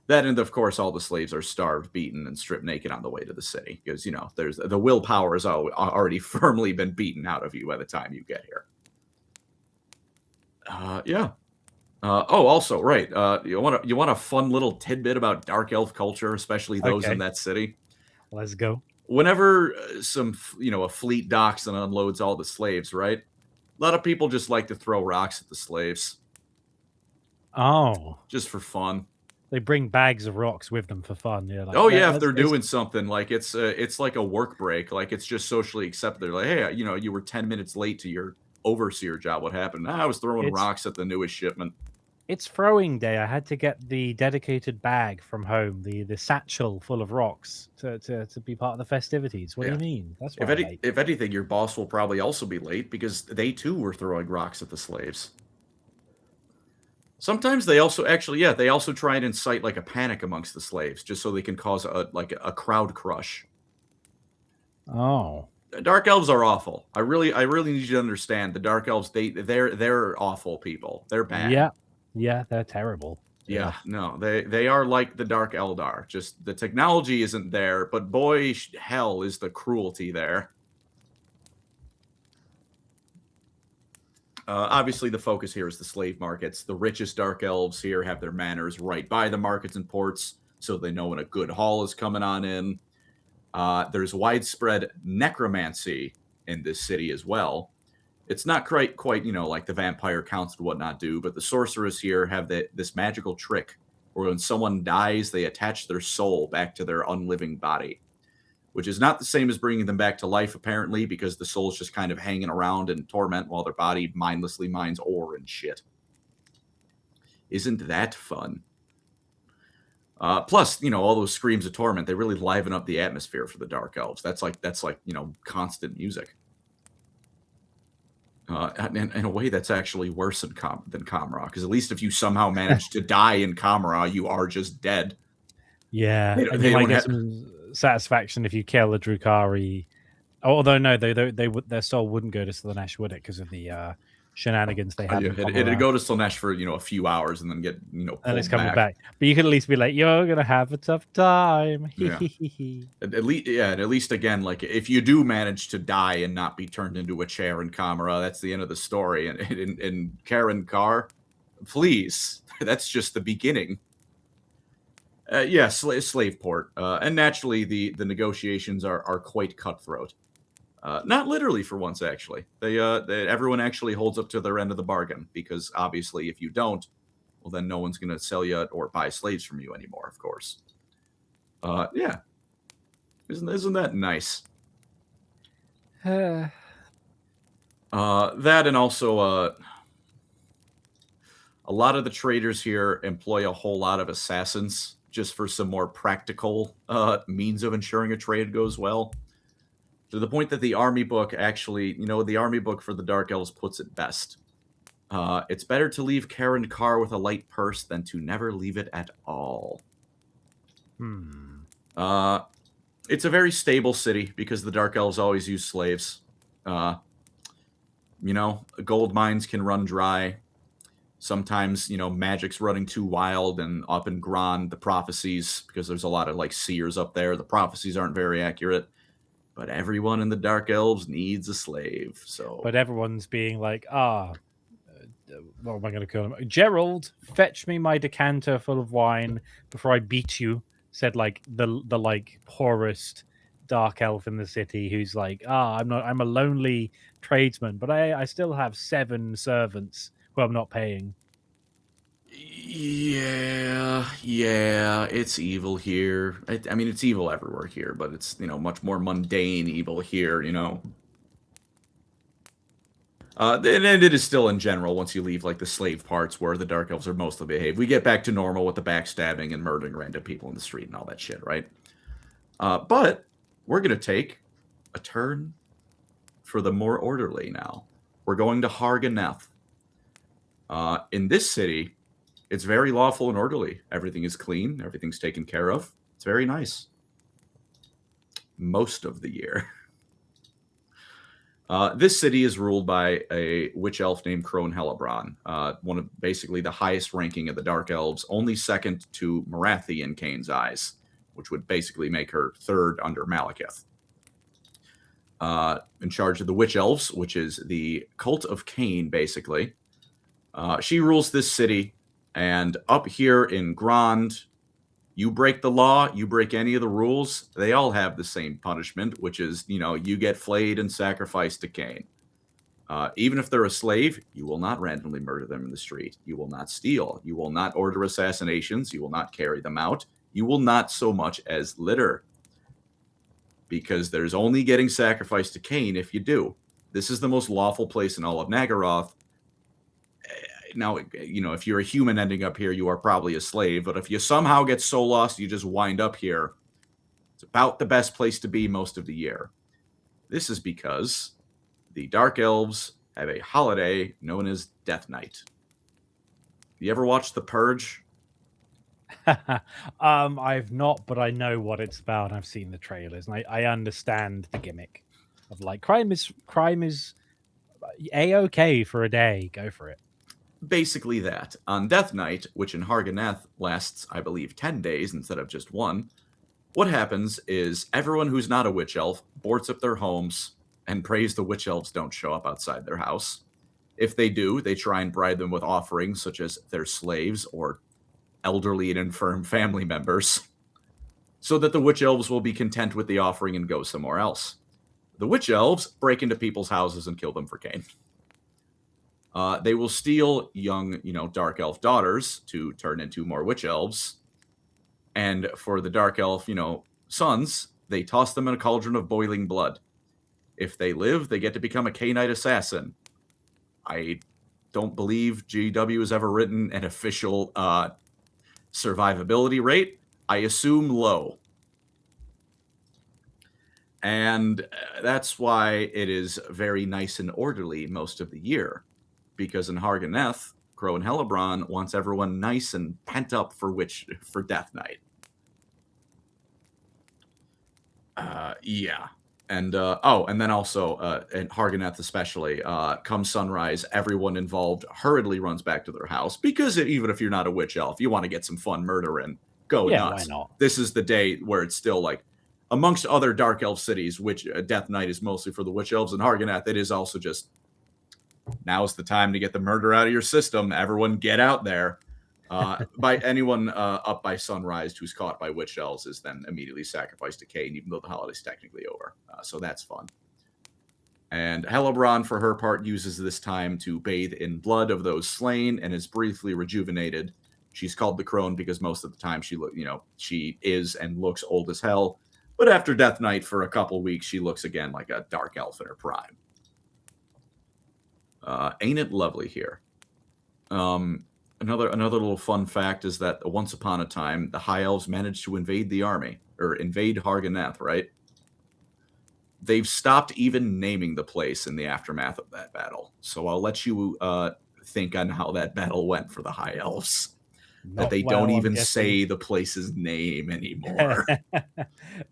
That, and of course, all the slaves are starved, beaten, and stripped naked on the way to the city. Because, there's the willpower has already firmly been beaten out of you by the time you get here. Yeah. Also, right. You want a fun little tidbit about Dark Elf culture, especially those in that city? Let's go. Whenever a fleet docks and unloads all the slaves, right? A lot of people just like to throw rocks at the slaves. Oh. Just for fun. They bring bags of rocks with them for fun. Yeah. If they're doing something like it's like a work break, like it's just socially accepted. They're like, hey, you were 10 minutes late to your overseer job. What happened? I was throwing rocks at the newest shipment. It's throwing day. I had to get the dedicated bag from home, the satchel full of rocks to be part of the festivities. What do Yeah. you mean? That's why I'm late. If anything, your boss will probably also be late because they too were throwing rocks at the slaves. Sometimes they also actually, yeah, they also try and incite like a panic amongst the slaves just so they can cause a crowd crush. Oh. Dark elves are awful. I really need you to understand the dark elves. They're awful people. They're bad. Yeah. Yeah, they're terrible. Yeah, Ugh. no, they are like the Dark Eldar. Just the technology isn't there, but boy, hell is the cruelty there. Obviously, the focus here is the slave markets. The richest Dark Elves here have their manors right by the markets and ports, so they know when a good haul is coming on in. There's widespread necromancy in this city as well. It's not quite like the vampire counts and whatnot do, but the sorcerers here have this magical trick where when someone dies, they attach their soul back to their unliving body, which is not the same as bringing them back to life, apparently, because the soul's just kind of hanging around in torment while their body mindlessly mines ore and shit. Isn't that fun? Plus, all those screams of torment, they really liven up the atmosphere for the Dark Elves. That's like constant music. In a way, that's actually worse than Kamra, because at least if you somehow manage to die in Kamra, you are just dead. Yeah, They, and they you might don't get have, some satisfaction if you kill a Drukhari. Although no, they would their soul wouldn't go to Slaanesh, would it? Because of the shenanigans they had in it'd Pomeroy. go to Slaanesh for a few hours and then get And pulled it's coming back. back. But you could at least be like, you're gonna have a tough time. Yeah. At least again, like if you do manage to die and not be turned into a chair in Kamara, that's the end of the story. And in Karen Carr, please, that's just the beginning. Yeah, slave port, and naturally the negotiations are quite cutthroat. Not literally for once, actually. Everyone actually holds up to their end of the bargain because obviously, if you don't, well, then no one's going to sell you or buy slaves from you anymore. Of course. Yeah. Isn't that nice? That and also a lot of the traders here employ a whole lot of assassins just for some more practical means of ensuring a trade goes well. To the point that the army book actually, the army book for the Dark Elves puts it best. It's better to leave Karen Carr with a light purse than to never leave it at all. It's a very stable city because the Dark Elves always use slaves. Gold mines can run dry. Sometimes, magic's running too wild, and up in Grand, the prophecies, because there's a lot of like seers up there, the prophecies aren't very accurate. But everyone in the Dark Elves needs a slave. So, but everyone's being like, what am I going to call him? Gerald, fetch me my decanter full of wine before I beat you. Said like the like poorest dark elf in the city, who's like, I'm a lonely tradesman, but I still have 7 servants who I'm not paying. Yeah, it's evil here. I mean, it's evil everywhere here, but it's much more mundane evil here. And it is still in general once you leave like the slave parts where the Dark Elves are mostly behaved. We get back to normal with the backstabbing and murdering random people in the street and all that shit, right? But we're gonna take a turn for the more orderly now. We're going to Harganeth. In this city, it's very lawful and orderly. Everything is clean. Everything's taken care of. It's very nice. Most of the year. This city is ruled by a witch elf named Crone Hellebron, one of basically the highest ranking of the Dark Elves, only second to Marathi in Kane's eyes, which would basically make her third under Malekith. In charge of the witch elves, which is the cult of Kane, basically. She rules this city. And up here in Grand, you break the law, you break any of the rules, they all have the same punishment, which is, you get flayed and sacrificed to Kane. Even if they're a slave, you will not randomly murder them in the street. You will not steal. You will not order assassinations. You will not carry them out. You will not so much as litter. Because there's only getting sacrificed to Kane if you do. This is the most lawful place in all of Nagaroth. now, if you're a human ending up here, you are probably a slave. But if you somehow get so lost, you just wind up here. It's about the best place to be most of the year. This is because the Dark Elves have a holiday known as Death Night. You ever watched The Purge? I've not, but I know what it's about. I've seen the trailers, and I understand the gimmick of like crime is a-okay for a day. Go for it. Basically that. On Death Night, which in Harganeth lasts, I believe, 10 days instead of just one, what happens is everyone who's not a witch elf boards up their homes and prays the witch elves don't show up outside their house. If they do, they try and bribe them with offerings such as their slaves or elderly and infirm family members, so that the witch elves will be content with the offering and go somewhere else. The witch elves break into people's houses and kill them for gain. They will steal young, dark elf daughters to turn into more witch elves. And for the dark elf, sons, they toss them in a cauldron of boiling blood. If they live, they get to become a K-Knight assassin. I don't believe GW has ever written an official survivability rate. I assume low. And that's why it is very nice and orderly most of the year. Because in Harganeth, Crow and Hellebron wants everyone nice and pent up for Death Night. Yeah. And and then also in Harganeth especially, come sunrise, everyone involved hurriedly runs back to their house because even if you're not a witch elf, you want to get some fun murder in. Go nuts. Why not? This is the day where it's still like, amongst other dark elf cities, which Death Night is mostly for the witch elves, and Harganeth, it is also just, now's the time to get the murder out of your system. Everyone get out there. By anyone up by sunrise who's caught by witch elves is then immediately sacrificed to Cain, even though the holiday's technically over. So that's fun. And Hellebron, for her part, uses this time to bathe in blood of those slain and is briefly rejuvenated. She's called the Crone because most of the time she is and looks old as hell. But after Death Night for a couple weeks, she looks again like a dark elf in her prime. Ain't it lovely here? Another little fun fact is that once upon a time, the High Elves managed to invade the army, or invade Harganeth, right? They've stopped even naming the place in the aftermath of that battle. So I'll let you think on how that battle went for the High Elves. That they don't even say the place's name anymore.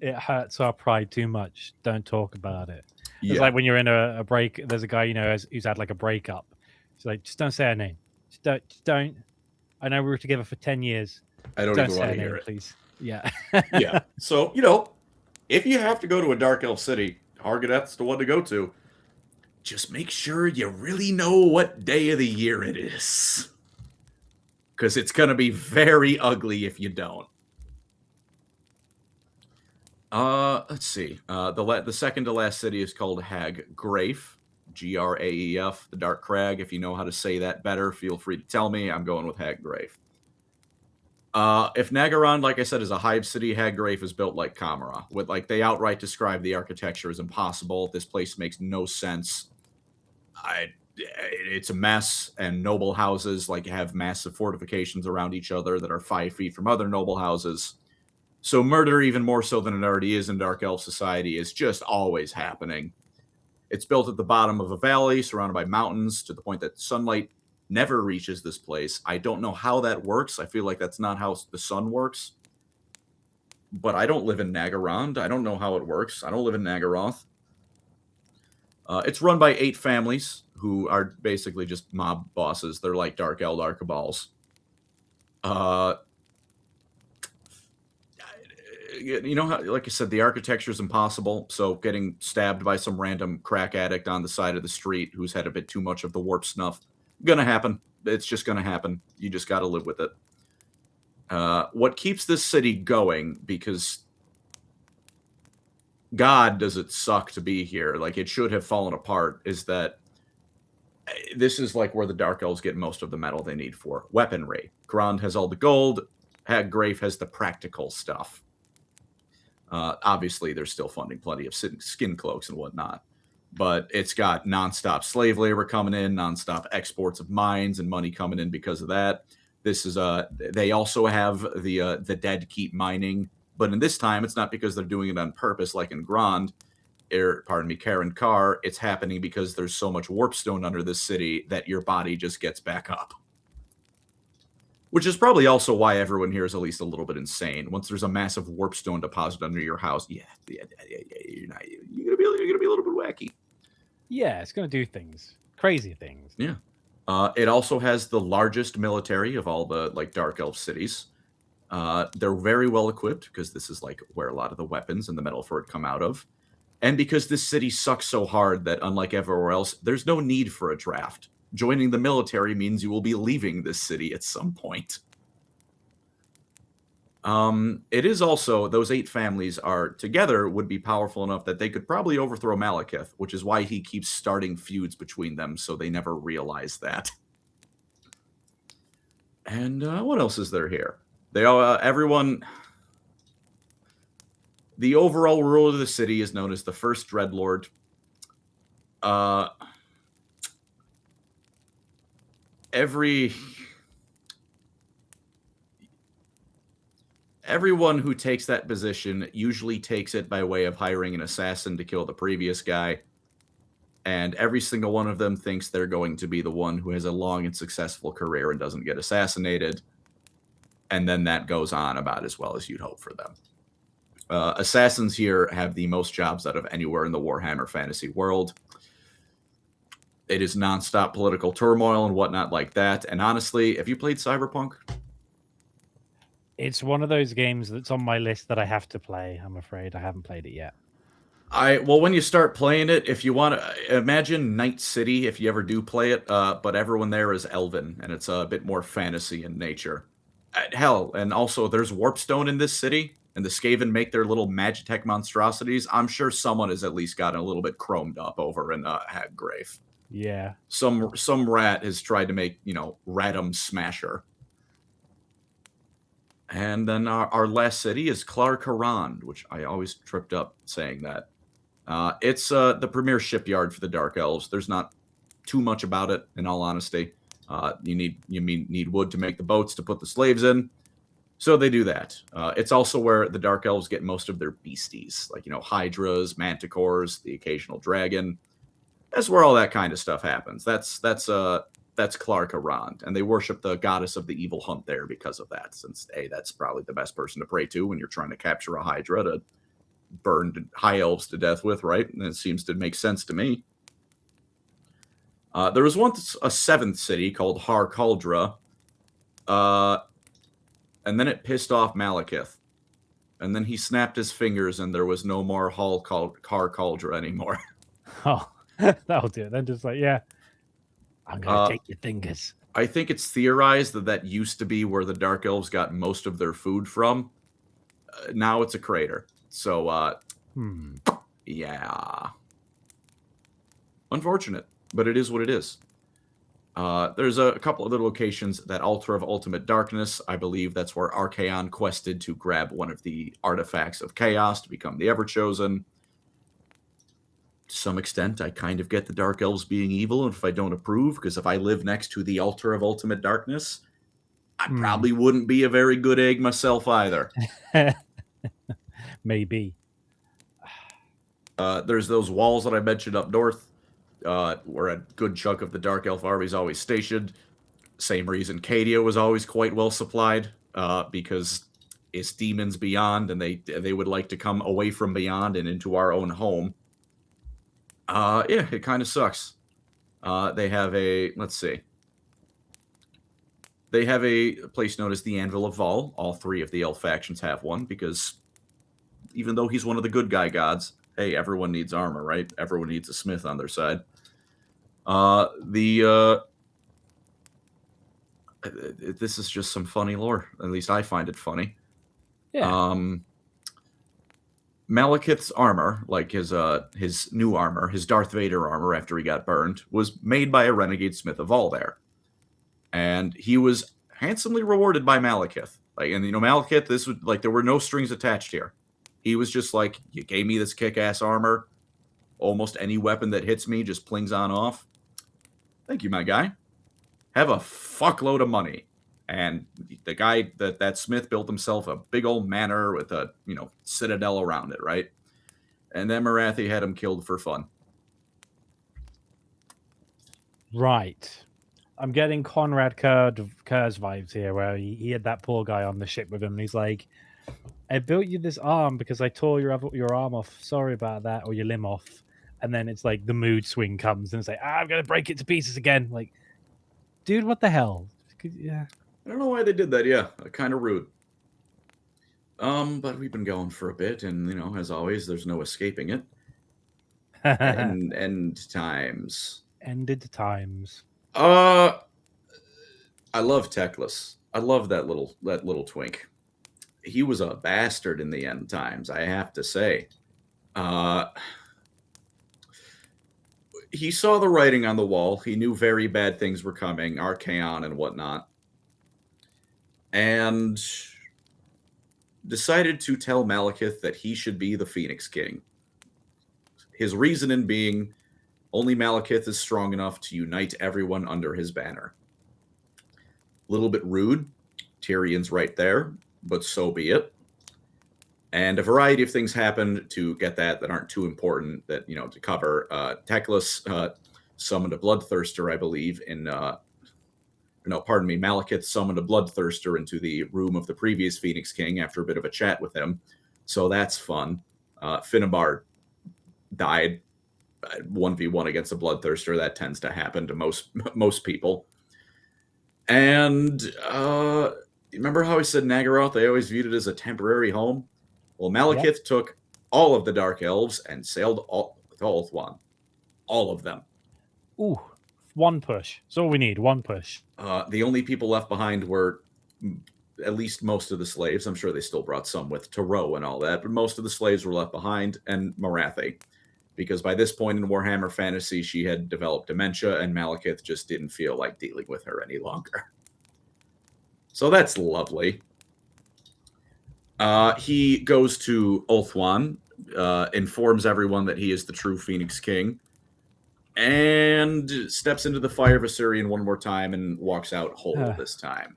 It hurts our pride too much. Don't talk about it. Yeah. It's like when you're in a break, there's a guy, who's had like a breakup. It's like, just don't say her name. Just don't. I know we were together for 10 years. I don't even want to hear it. Please. Yeah. Yeah. So, if you have to go to a Dark Elf city, Harganeth's the one to go to. Just make sure you really know what day of the year it is. Because it's going to be very ugly if you don't. Let's see. The second to last city is called Hag-Graef. Graef, the Dark Crag. If you know how to say that better, feel free to tell me. I'm going with Hag-Graef. If Nagaroth, like I said, is a hive city, Hag-Graef is built like Kamara. They outright describe the architecture as impossible. This place makes no sense. It's a mess, and noble houses have massive fortifications around each other that are 5 feet from other noble houses. So murder, even more so than it already is in Dark Elf society, is just always happening. It's built at the bottom of a valley surrounded by mountains to the point that sunlight never reaches this place. I don't know how that works. I feel like that's not how the sun works. But I don't live in Nagaroth. I don't know how it works. I don't live in Nagaroth. It's run by 8 families who are basically just mob bosses. They're like Dark Eldar cabals. How, like I said, the architecture is impossible. So getting stabbed by some random crack addict on the side of the street who's had a bit too much of the warp snuff, gonna happen. It's just gonna happen. You just got to live with it. What keeps this city going, because God does it suck to be here, it should have fallen apart, is that this is where the Dark Elves get most of the metal they need for weaponry. Grond has all the gold. Hag-Graef has the practical stuff. Obviously, they're still funding plenty of skin cloaks and whatnot. but it's got nonstop slave labor coming in, nonstop exports of mines and money coming in because of that. This is they also have the dead keep mining, but in this time it's not because they're doing it on purpose like in Grand, Karen Carr. It's happening because there's so much warpstone under this city that your body just gets back up. Which is probably also why everyone here is at least a little bit insane. Once there's a massive warpstone deposit under your house, you're gonna be a little bit wacky. Yeah, it's going to do things, crazy things. Yeah. It also has the largest military of all the like Dark Elf cities. They're very well equipped because this is like where a lot of the weapons and the metal for it come out of. And because this city sucks so hard that unlike everywhere else, there's no need for a draft. Joining the military means you will be leaving this city at some point. It is also, those 8 families are together would be powerful enough that they could probably overthrow Malekith, which is why he keeps starting feuds between them, so they never realize that. And what else is there here? They all, everyone... The overall ruler of the city is known as the First Dreadlord. Everyone who takes that position usually takes it by way of hiring an assassin to kill the previous guy. And every single one of them thinks they're going to be the one who has a long and successful career and doesn't get assassinated. And then that goes on about as well as you'd hope for them. Assassins here have the most jobs out of anywhere in the Warhammer Fantasy world. It is nonstop political turmoil and whatnot like that. And honestly, have you played Cyberpunk? It's one of those games that's on my list that I have to play. I'm afraid I haven't played it yet. Well, when you start playing it, if you want to imagine Night City, if you ever do play it, but everyone there is elven, and it's a bit more fantasy in nature. Hell, and also there's warpstone in this city, and the Skaven make their little Magitech monstrosities. I'm sure someone has at least gotten a little bit chromed up over in Haggrave. Yeah. Some rat has tried to make, Ratum Smasher. And then our last city is Clarkarand, which I always tripped up saying that. It's the premier shipyard for the Dark Elves. There's not too much about it, in all honesty. You need wood to make the boats to put the slaves in. So they do that. It's also where the Dark Elves get most of their beasties, like, hydras, manticores, the occasional dragon. That's where all that kind of stuff happens. That's Clarkarand, and they worship the goddess of the evil hunt there because of that, since, hey, that's probably the best person to pray to when you're trying to capture a hydra to burn high elves to death with, right? And it seems to make sense to me. There was once a 7th city called Har Caldra, and then it pissed off Malekith. And then he snapped his fingers, and there was no more Har Caldra anymore. Oh, that'll do it. Then just like, yeah, I'm going to take your fingers. I think it's theorized that used to be where the Dark Elves got most of their food from. Now it's a crater. So, yeah. Unfortunate, but it is what it is. There's a couple of other locations, that Altar of Ultimate Darkness. I believe that's where Archaon quested to grab one of the artifacts of chaos to become the Everchosen. To some extent, I kind of get the Dark Elves being evil if I don't approve, because if I live next to the Altar of Ultimate Darkness, I probably wouldn't be a very good egg myself either. Maybe. There's those walls that I mentioned up north, where a good chunk of the Dark Elf army is always stationed. Same reason Cadia was always quite well supplied, because it's demons beyond, and they would like to come away from beyond and into our own home. Yeah, it kind of sucks. They have let's see. They have a place known as the Anvil of Vol. All 3 of the elf factions have one, because even though he's one of the good guy gods, hey, everyone needs armor, right? Everyone needs a smith on their side. This is just some funny lore. At least I find it funny. Yeah. Malekith's armor, like his new armor, his Darth Vader armor after he got burned, was made by a renegade smith of all there. And he was handsomely rewarded by Malekith. Like, and Malekith, this was like, there were no strings attached here. He was just like, you gave me this kick-ass armor. almost any weapon that hits me just plings on off. Thank you, my guy. Have a fuckload of money. And the guy, that smith, built himself a big old manor with a, citadel around it, right? And then Morathi had him killed for fun. Right. I'm getting Conrad Kerr's vibes here, where he had that poor guy on the ship with him, and he's like, I built you this arm because I tore your arm off. Sorry about that, or your limb off. And then it's like the mood swing comes, and it's like, I'm going to break it to pieces again. Like, dude, what the hell? Yeah. I don't know why they did that. Yeah, kind of rude. But we've been going for a bit, and as always, there's no escaping it. End times. Ended times. I love Teclis. I love that little twink. He was a bastard in the end times, I have to say. He saw the writing on the wall. He knew very bad things were coming, Archaon and whatnot, and decided to tell Malekith that he should be the Phoenix King. His reasoning being, only Malekith is strong enough to unite everyone under his banner. A little bit rude. Tyrion's right there, but so be it. And a variety of things happened to get that aren't too important to cover. Teclis summoned a bloodthirster, I believe, Malekith summoned a bloodthirster into the room of the previous Phoenix King after a bit of a chat with him. So that's fun. Finnebar died 1v1 against a bloodthirster. That tends to happen to most people. And remember how I said Nagaroth, they always viewed it as a temporary home? Well, Malekith took all of the Dark Elves and sailed to Ulthuan. All of them. Ooh, one push. That's all we need, one push. The only people left behind were at least most of the slaves. I'm sure they still brought some with Tarot and all that, but most of the slaves were left behind, and Morathi. Because by this point in Warhammer Fantasy, she had developed dementia, and Malekith just didn't feel like dealing with her any longer. So that's lovely. He goes to Ulthuan, informs everyone that he is the true Phoenix King, and steps into the fire of Assyrian one more time and walks out whole this time.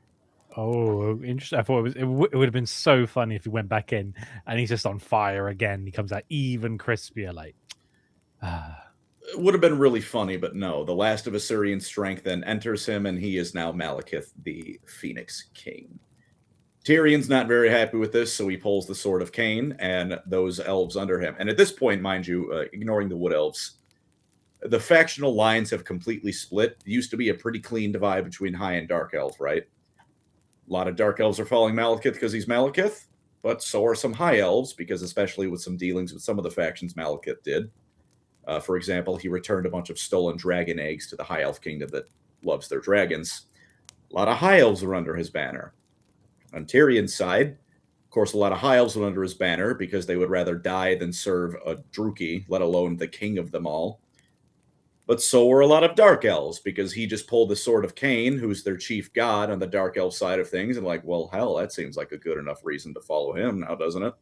Oh, interesting. I thought it would have been so funny if he went back in and he's just on fire again. He comes out even crispier, like. It would have been really funny, but no. The last of Assyrian strength then enters him, and he is now Malekith, the Phoenix King. Tyrion's not very happy with this, so he pulls the Sword of Cain and those elves under him. And at this point, mind you, ignoring the Wood Elves, the factional lines have completely split. It used to be a pretty clean divide between High and Dark Elf, right? A lot of Dark Elves are following Malekith because he's Malekith, but so are some High Elves, because especially with some dealings with some of the factions Malekith did. For example, he returned a bunch of stolen dragon eggs to the High Elf Kingdom that loves their dragons. A lot of High Elves were under his banner. On Tyrion's side, of course, a lot of High Elves were under his banner because they would rather die than serve a Druki, let alone the king of them all. But so were a lot of Dark Elves, because he just pulled the Sword of Cain, who's their chief god on the Dark Elf side of things, and like, well, hell, that seems like a good enough reason to follow him now, doesn't it?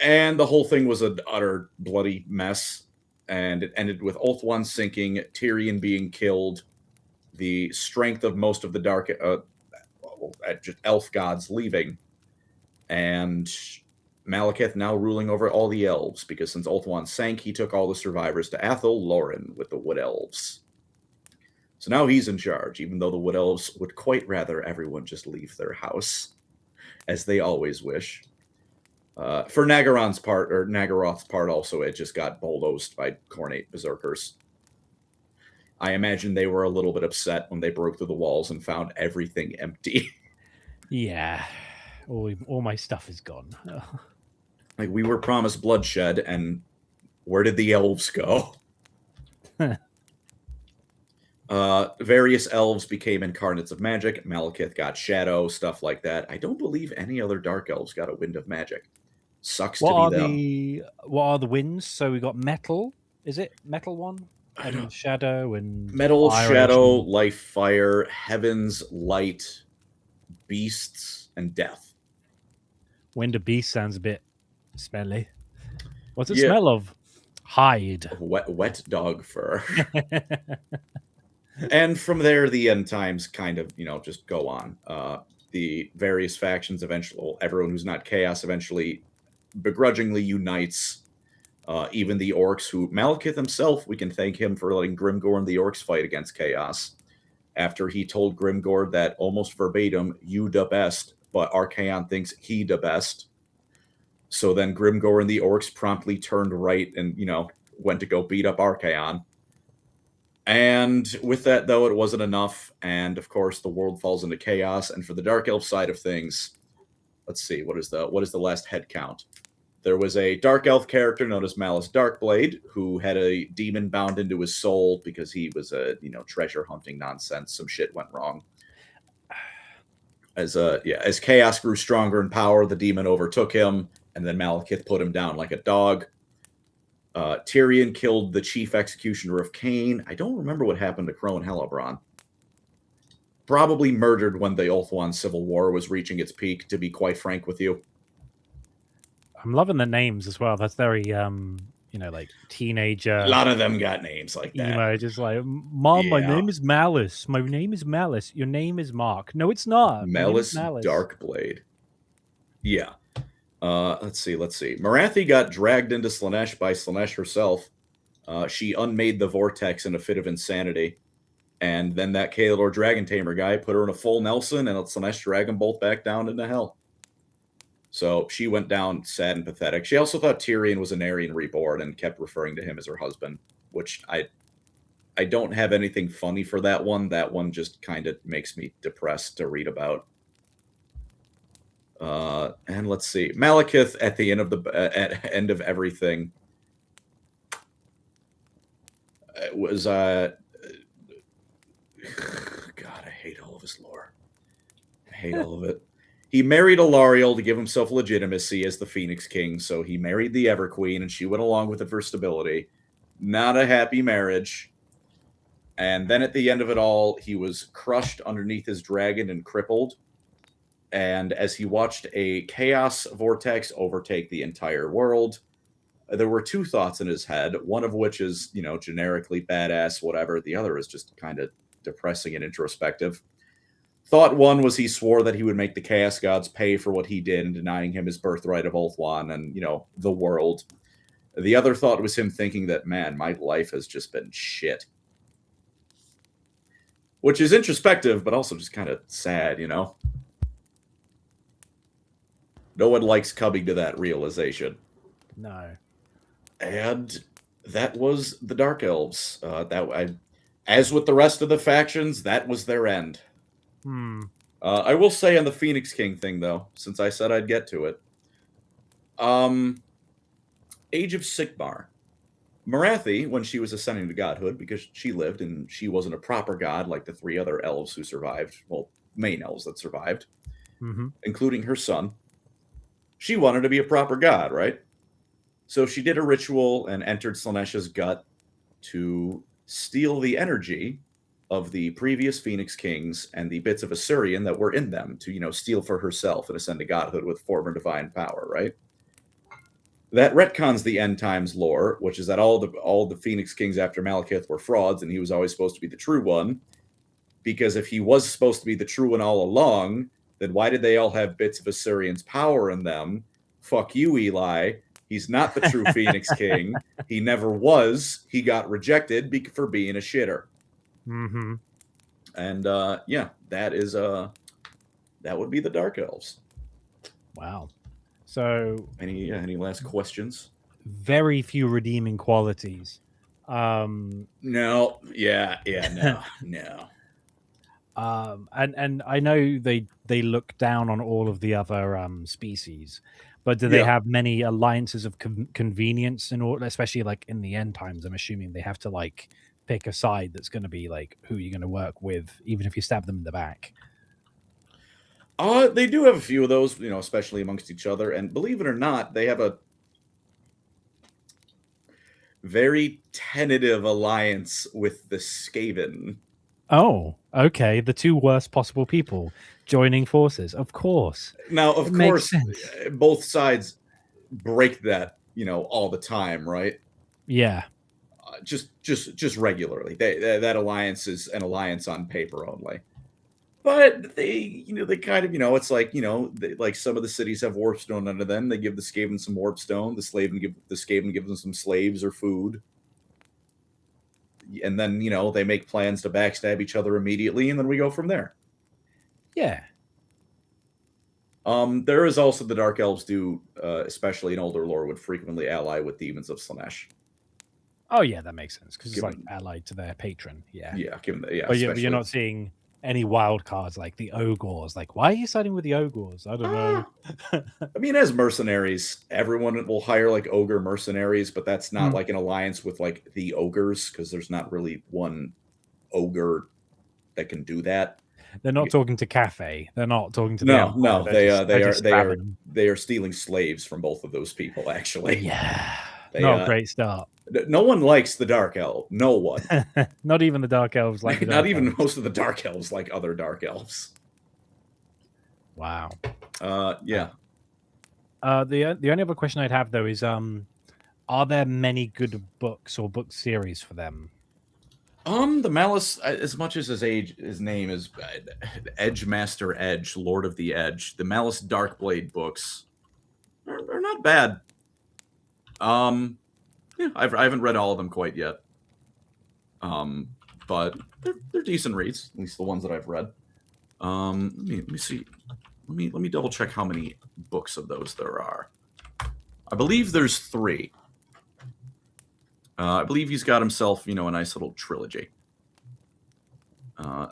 And the whole thing was an utter bloody mess, and it ended with Ulthuan sinking, Tyrion being killed, the strength of most of the Dark elf gods leaving, and Malekith now ruling over all the elves, because since Ulthuan sank, he took all the survivors to Athel Loren with the Wood Elves. So now he's in charge, even though the Wood Elves would quite rather everyone just leave their house, as they always wish. For Nagaroth's part, also, it just got bulldozed by Khornate berserkers. I imagine they were a little bit upset when they broke through the walls and found everything empty. Yeah, all my stuff is gone. Like, we were promised bloodshed, and where did the elves go? Various elves became incarnates of magic. Malekith got shadow, stuff like that. I don't believe any other Dark Elves got a wind of magic. Sucks to be them. What are the winds? So we got metal. Is it metal one? And shadow and metal, shadow, life, fire, heavens, light, beasts, and death. Wind of beast sounds a bit smelly. What's it smell of? Hide. wet dog fur. And from there, the end times kind of, just go on. The various factions eventually, well, everyone who's not chaos eventually begrudgingly unites. Even the orcs, who Malekith himself, we can thank him for letting Grimgor and the orcs fight against chaos. After he told Grimgor that almost verbatim, you the best, but Archaon thinks he the best. So then Grimgor and the orcs promptly turned right and, went to go beat up Archaon. And with that, though, it wasn't enough. And of course, the world falls into chaos. And for the Dark Elf side of things, let's see, what is the last head count? There was a Dark Elf character known as Malice Darkblade, who had a demon bound into his soul because he was a treasure hunting nonsense. Some shit went wrong. As chaos grew stronger in power, the demon overtook him, and then Malekith put him down like a dog. Tyrion killed the chief executioner of Cain. I don't remember what happened to Crow and Hellebrand. Probably murdered when the Ulthuan Civil War was reaching its peak, to be quite frank with you. I'm loving the names as well. That's very, like teenager. A lot of them got names like that. Just like, Mom, my name is Malice. My name is Malice. Your name is Mark. No, it's not. Malice Darkblade. Yeah. Let's see. Morathi got dragged into Slaanesh by Slaanesh herself. She unmade the vortex in a fit of insanity. And then that Kaelor Dragon Tamer guy put her in a full Nelson and let Slaanesh drag them both back down into hell. So she went down sad and pathetic. She also thought Tyrion was an Aryan reborn and kept referring to him as her husband, which I don't have anything funny for that one. That one just kind of makes me depressed to read about. And let's see, Malekith at the end of end of everything was God, I hate all of his lore. I hate all of it. He married Alariel to give himself legitimacy as the Phoenix King, so he married the Everqueen, and she went along with it for stability. Not a happy marriage. And then at the end of it all, he was crushed underneath his dragon and crippled. And as he watched a chaos vortex overtake the entire world, there were two thoughts in his head, one of which is, generically badass, whatever. The other is just kind of depressing and introspective. Thought one was he swore that he would make the Chaos Gods pay for what he did in denying him his birthright of Ulthuan and, the world. The other thought was him thinking that, man, my life has just been shit. Which is introspective, but also just kind of sad, No one likes coming to that realization. No. And that was the Dark Elves. As with the rest of the factions, that was their end. I will say on the Phoenix King thing, though, since I said I'd get to it. Age of Sigmar. Morathi, when she was ascending to godhood, because she lived and she wasn't a proper god like the three other elves who survived, well, main elves that survived, including her son, she wanted to be a proper god, right? So she did a ritual and entered Slaanesh's gut to steal the energy of the previous Phoenix Kings and the bits of Assyrian that were in them to, steal for herself and ascend to godhood with former divine power, right? That retcons the end times lore, which is that all the Phoenix Kings after Malekith were frauds, and he was always supposed to be the true one. Because if he was supposed to be the true one all along, then why did they all have bits of Assyrian's power in them? Fuck you, Eli. He's not the true Phoenix King. He never was. He got rejected for being a shitter. Mm-hmm. And that would be the Dark Elves. Wow. So any last questions? Very few redeeming qualities. No. No. And I know they look down on all of the other species, but do they have many alliances of convenience in order, especially like in the end times? I'm assuming they have to like pick a side that's going to be like who you're going to work with, even if you stab them in the back. They do have a few of those, especially amongst each other. And believe it or not, they have a very tentative alliance with the Skaven. Oh, okay. The two worst possible people joining forces, of course. Now, of course, both sides break that, all the time, right? Yeah. Just regularly. That alliance is an alliance on paper only. But they kind of, it's like, like some of the cities have warpstone under them. They give the Skaven some warpstone. The Skaven gives them some slaves or food. And then, they make plans to backstab each other immediately, and then we go from there. Yeah. There is also the Dark Elves do, especially in older lore, would frequently ally with demons of Slanesh. Oh yeah, that makes sense because it's like allied to their patron. Yeah. Yeah, given that. Yeah, But you're not seeing any wild cards like the ogres. Like, why are you siding with the ogres? I don't know. I mean, as mercenaries, everyone will hire like ogre mercenaries, but that's not like an alliance with like the ogres because there's not really one ogre that can do that. They're not talking to Cafe. They're not talking to no. They are stealing slaves from both of those people. Actually, yeah, not a great start. No one likes the Dark Elf. No one. Not even the Dark Elves like not even most of the Dark Elves like other Dark Elves. Wow. Yeah. The only other question I'd have though is are there many good books or book series for them? The Malice, as much as his name is Edge Master Edge, Lord of the Edge, the Malice Darkblade books are not bad. Yeah, I haven't read all of them quite yet. But they're decent reads, at least the ones that I've read. Let me see. Let me double check how many books of those there are. I believe there's 3. I believe he's got himself, a nice little trilogy.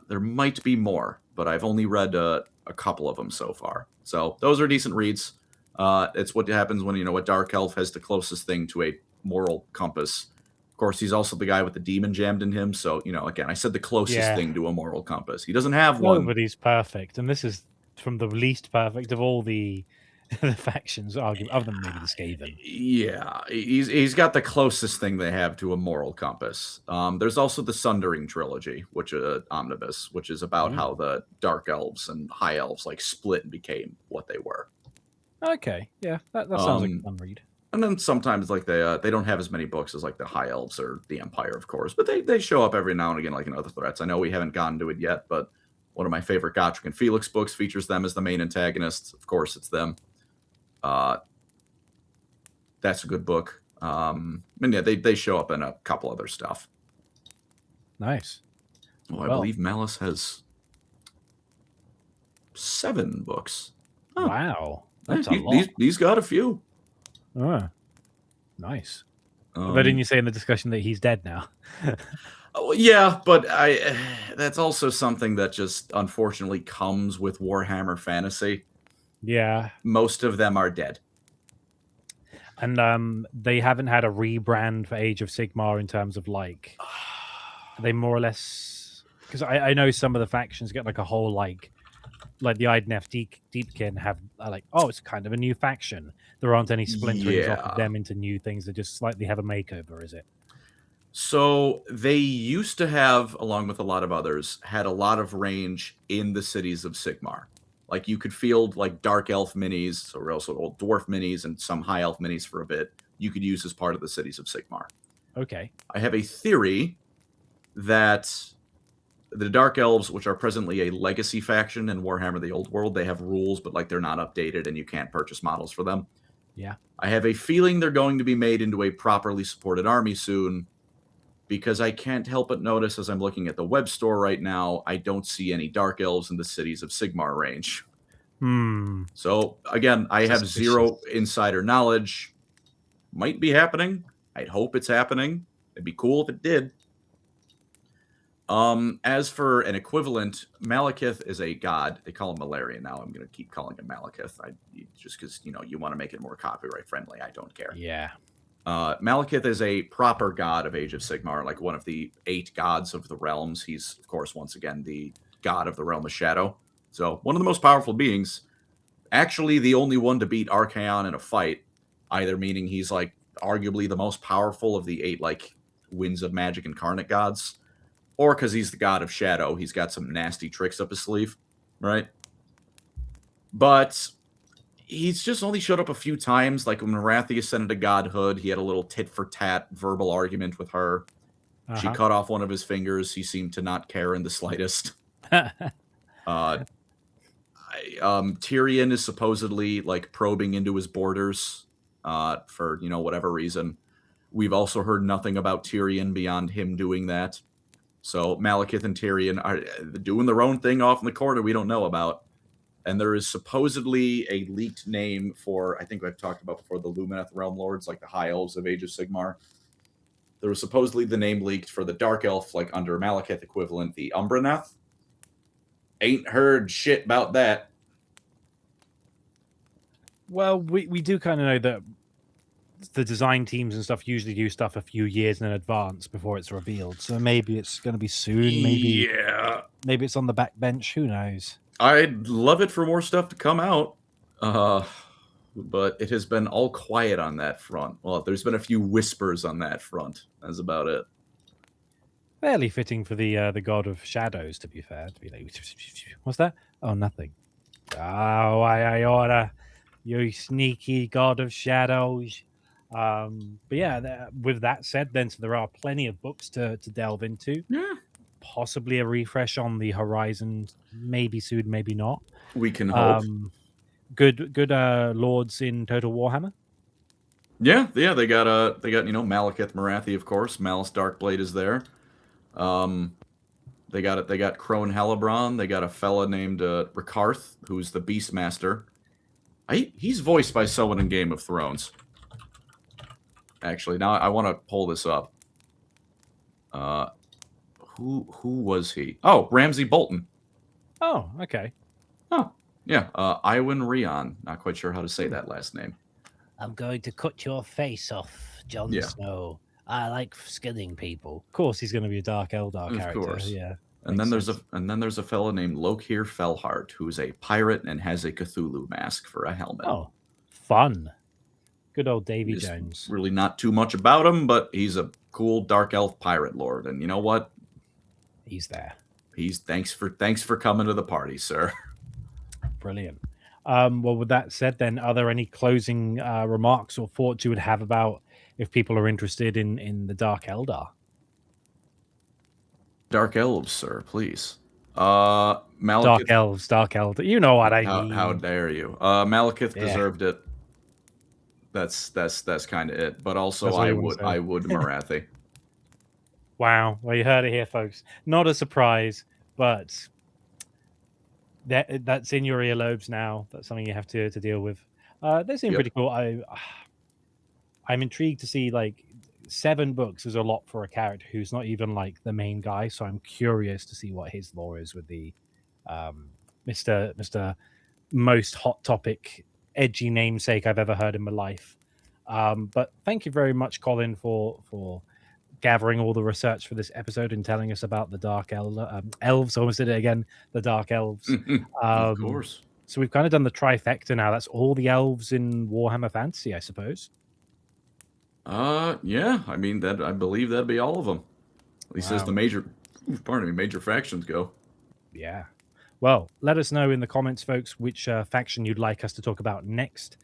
There might be more, but I've only read a couple of them so far. So those are decent reads. It's what happens when, a Dark Elf has the closest thing to a moral compass. Of course, he's also the guy with the demon jammed in him. So, again, I said the closest thing to a moral compass. He doesn't have one. Nobody's perfect. And this is from the least perfect of all the factions, other than maybe the Skaven. Yeah, he's got the closest thing they have to a moral compass. There's also the Sundering trilogy, which omnibus, which is about how the Dark Elves and High Elves like split and became what they were. Okay, yeah, that sounds like a fun read. And then sometimes like they don't have as many books as like the High Elves or the Empire, of course, but they show up every now and again like in other threats. I know we haven't gotten to it yet, but one of my favorite Gotrek and Felix books features them as the main antagonists. Of course, it's them. That's a good book. And yeah, they show up in a couple other stuff. Nice. I believe Malice has 7 books. Huh. Wow, that's a lot. He's got a few. Nice. But didn't you say in the discussion that he's dead now? Yeah, but that's also something that just unfortunately comes with Warhammer Fantasy. Yeah. Most of them are dead. And they haven't had a rebrand for Age of Sigmar in terms of like they more or less, because I know some of the factions get like a whole like the Idnef Deepkin have like, oh, it's kind of a new faction. There aren't any splinterings off of them into new things. They just slightly have a makeover, is it? So they used to have, along with a lot of others, had a lot of range in the cities of Sigmar. Like you could field like Dark Elf minis, or also old Dwarf minis, and some High Elf minis for a bit. You could use as part of the cities of Sigmar. Okay. I have a theory that the Dark Elves, which are presently a legacy faction in Warhammer the Old World, they have rules, but like they're not updated and you can't purchase models for them. Yeah. I have a feeling they're going to be made into a properly supported army soon, because I can't help but notice as I'm looking at the web store right now, I don't see any Dark Elves in the cities of Sigmar range. So again, I have zero insider knowledge. Might be happening. I'd hope it's happening. It'd be cool if it did. As for an equivalent, Malekith is a god. They call him Malarian now. I'm going to keep calling him Malekith. Just because, you want to make it more copyright friendly. I don't care. Yeah. Malekith is a proper god of Age of Sigmar, like one of the 8 gods of the realms. He's, of course, once again, the god of the realm of Shadow. So one of the most powerful beings. Actually, the only one to beat Archaon in a fight, either meaning he's like arguably the most powerful of the 8 like Winds of Magic incarnate gods, or because he's the god of Shadow, he's got some nasty tricks up his sleeve, right? But He's just only showed up a few times. Like when Marathi ascended to godhood, he had a little tit-for-tat verbal argument with her. She cut off one of his fingers. He seemed to not care in the slightest. Tyrion is supposedly like probing into his borders for whatever reason. We've also heard nothing about Tyrion beyond him doing that. So Malekith and Tyrion are doing their own thing off in the corner we don't know about. And there is supposedly a leaked name for, I think I've talked about before, the Lumineth Realm Lords, like the High Elves of Age of Sigmar. There was supposedly the name leaked for the Dark Elf, like under Malekith equivalent, the Umbraneth. Ain't heard shit about that. Well, we do kind of know that the design teams and stuff usually do stuff a few years in advance before it's revealed. So maybe it's going to be soon. Maybe it's on the back bench. Who knows? I'd love it for more stuff to come out. But it has been all quiet on that front. Well, there's been a few whispers on that front. That's about it. Fairly fitting for the god of shadows, to be fair. To be like, what's that? Oh, nothing. Oh, I order, you sneaky god of shadows. But yeah, with that said, then so there are plenty of books to delve into. Yeah. Possibly a refresh on the horizon, maybe soon, maybe not. We can hope. Good lords in Total Warhammer. Yeah, they got Malekith Marathi, of course. Malice Darkblade is there. They got Crone Hellebrand. They got a fella named Rikarth, who's the Beastmaster. He's voiced by someone in Game of Thrones. Actually, now I want to pull this up. Who was he? Oh, Ramsay Bolton. Oh, okay. Oh, yeah. Iwan Rion. Not quite sure how to say that last name. I'm going to cut your face off, Jon Snow. I like skinning people. Of course, he's going to be a Dark Eldar character. Course. Yeah. And then there's a fellow named Lokir Felhart, who's a pirate and has a Cthulhu mask for a helmet. Oh, fun. Good old Davy Jones. Really not too much about him, but he's a cool Dark Elf pirate lord. And you know what? He's there. Thanks for coming to the party, sir. Brilliant. Well, with that said, then, are there any closing remarks or thoughts you would have about if people are interested in the Dark Eldar? Dark Elves, sir, please. Malekith, Dark Elder. You know what I mean. How dare you? Malekith deserved it. That's kind of it. But also, I would Marathi. Wow. Well, you heard it here, folks. Not a surprise, but that's in your earlobes now. That's something you have to deal with. They seem pretty cool. I'm intrigued to see, like, 7 books is a lot for a character who's not even like the main guy. So I'm curious to see what his lore is with the Mr. Most hot topic, edgy namesake I've ever heard in my life. But thank you very much, Colin, for gathering all the research for this episode and telling us about the Dark Elves. Almost did it again. The Dark Elves. Of course. So we've kind of done the trifecta now. That's all the elves in Warhammer Fantasy, I suppose. Yeah. I mean, I believe that'd be all of them. At least as the major factions go. Yeah. Well, let us know in the comments, folks, which faction you'd like us to talk about next.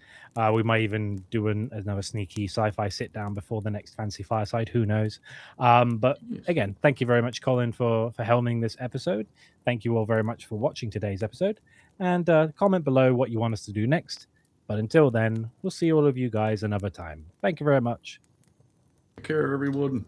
We might even do another sneaky sci-fi sit-down before the next Fantasy Fireside. Who knows? But again, thank you very much, Colin, for helming this episode. Thank you all very much for watching today's episode. And comment below what you want us to do next. But until then, we'll see all of you guys another time. Thank you very much. Take care, everyone.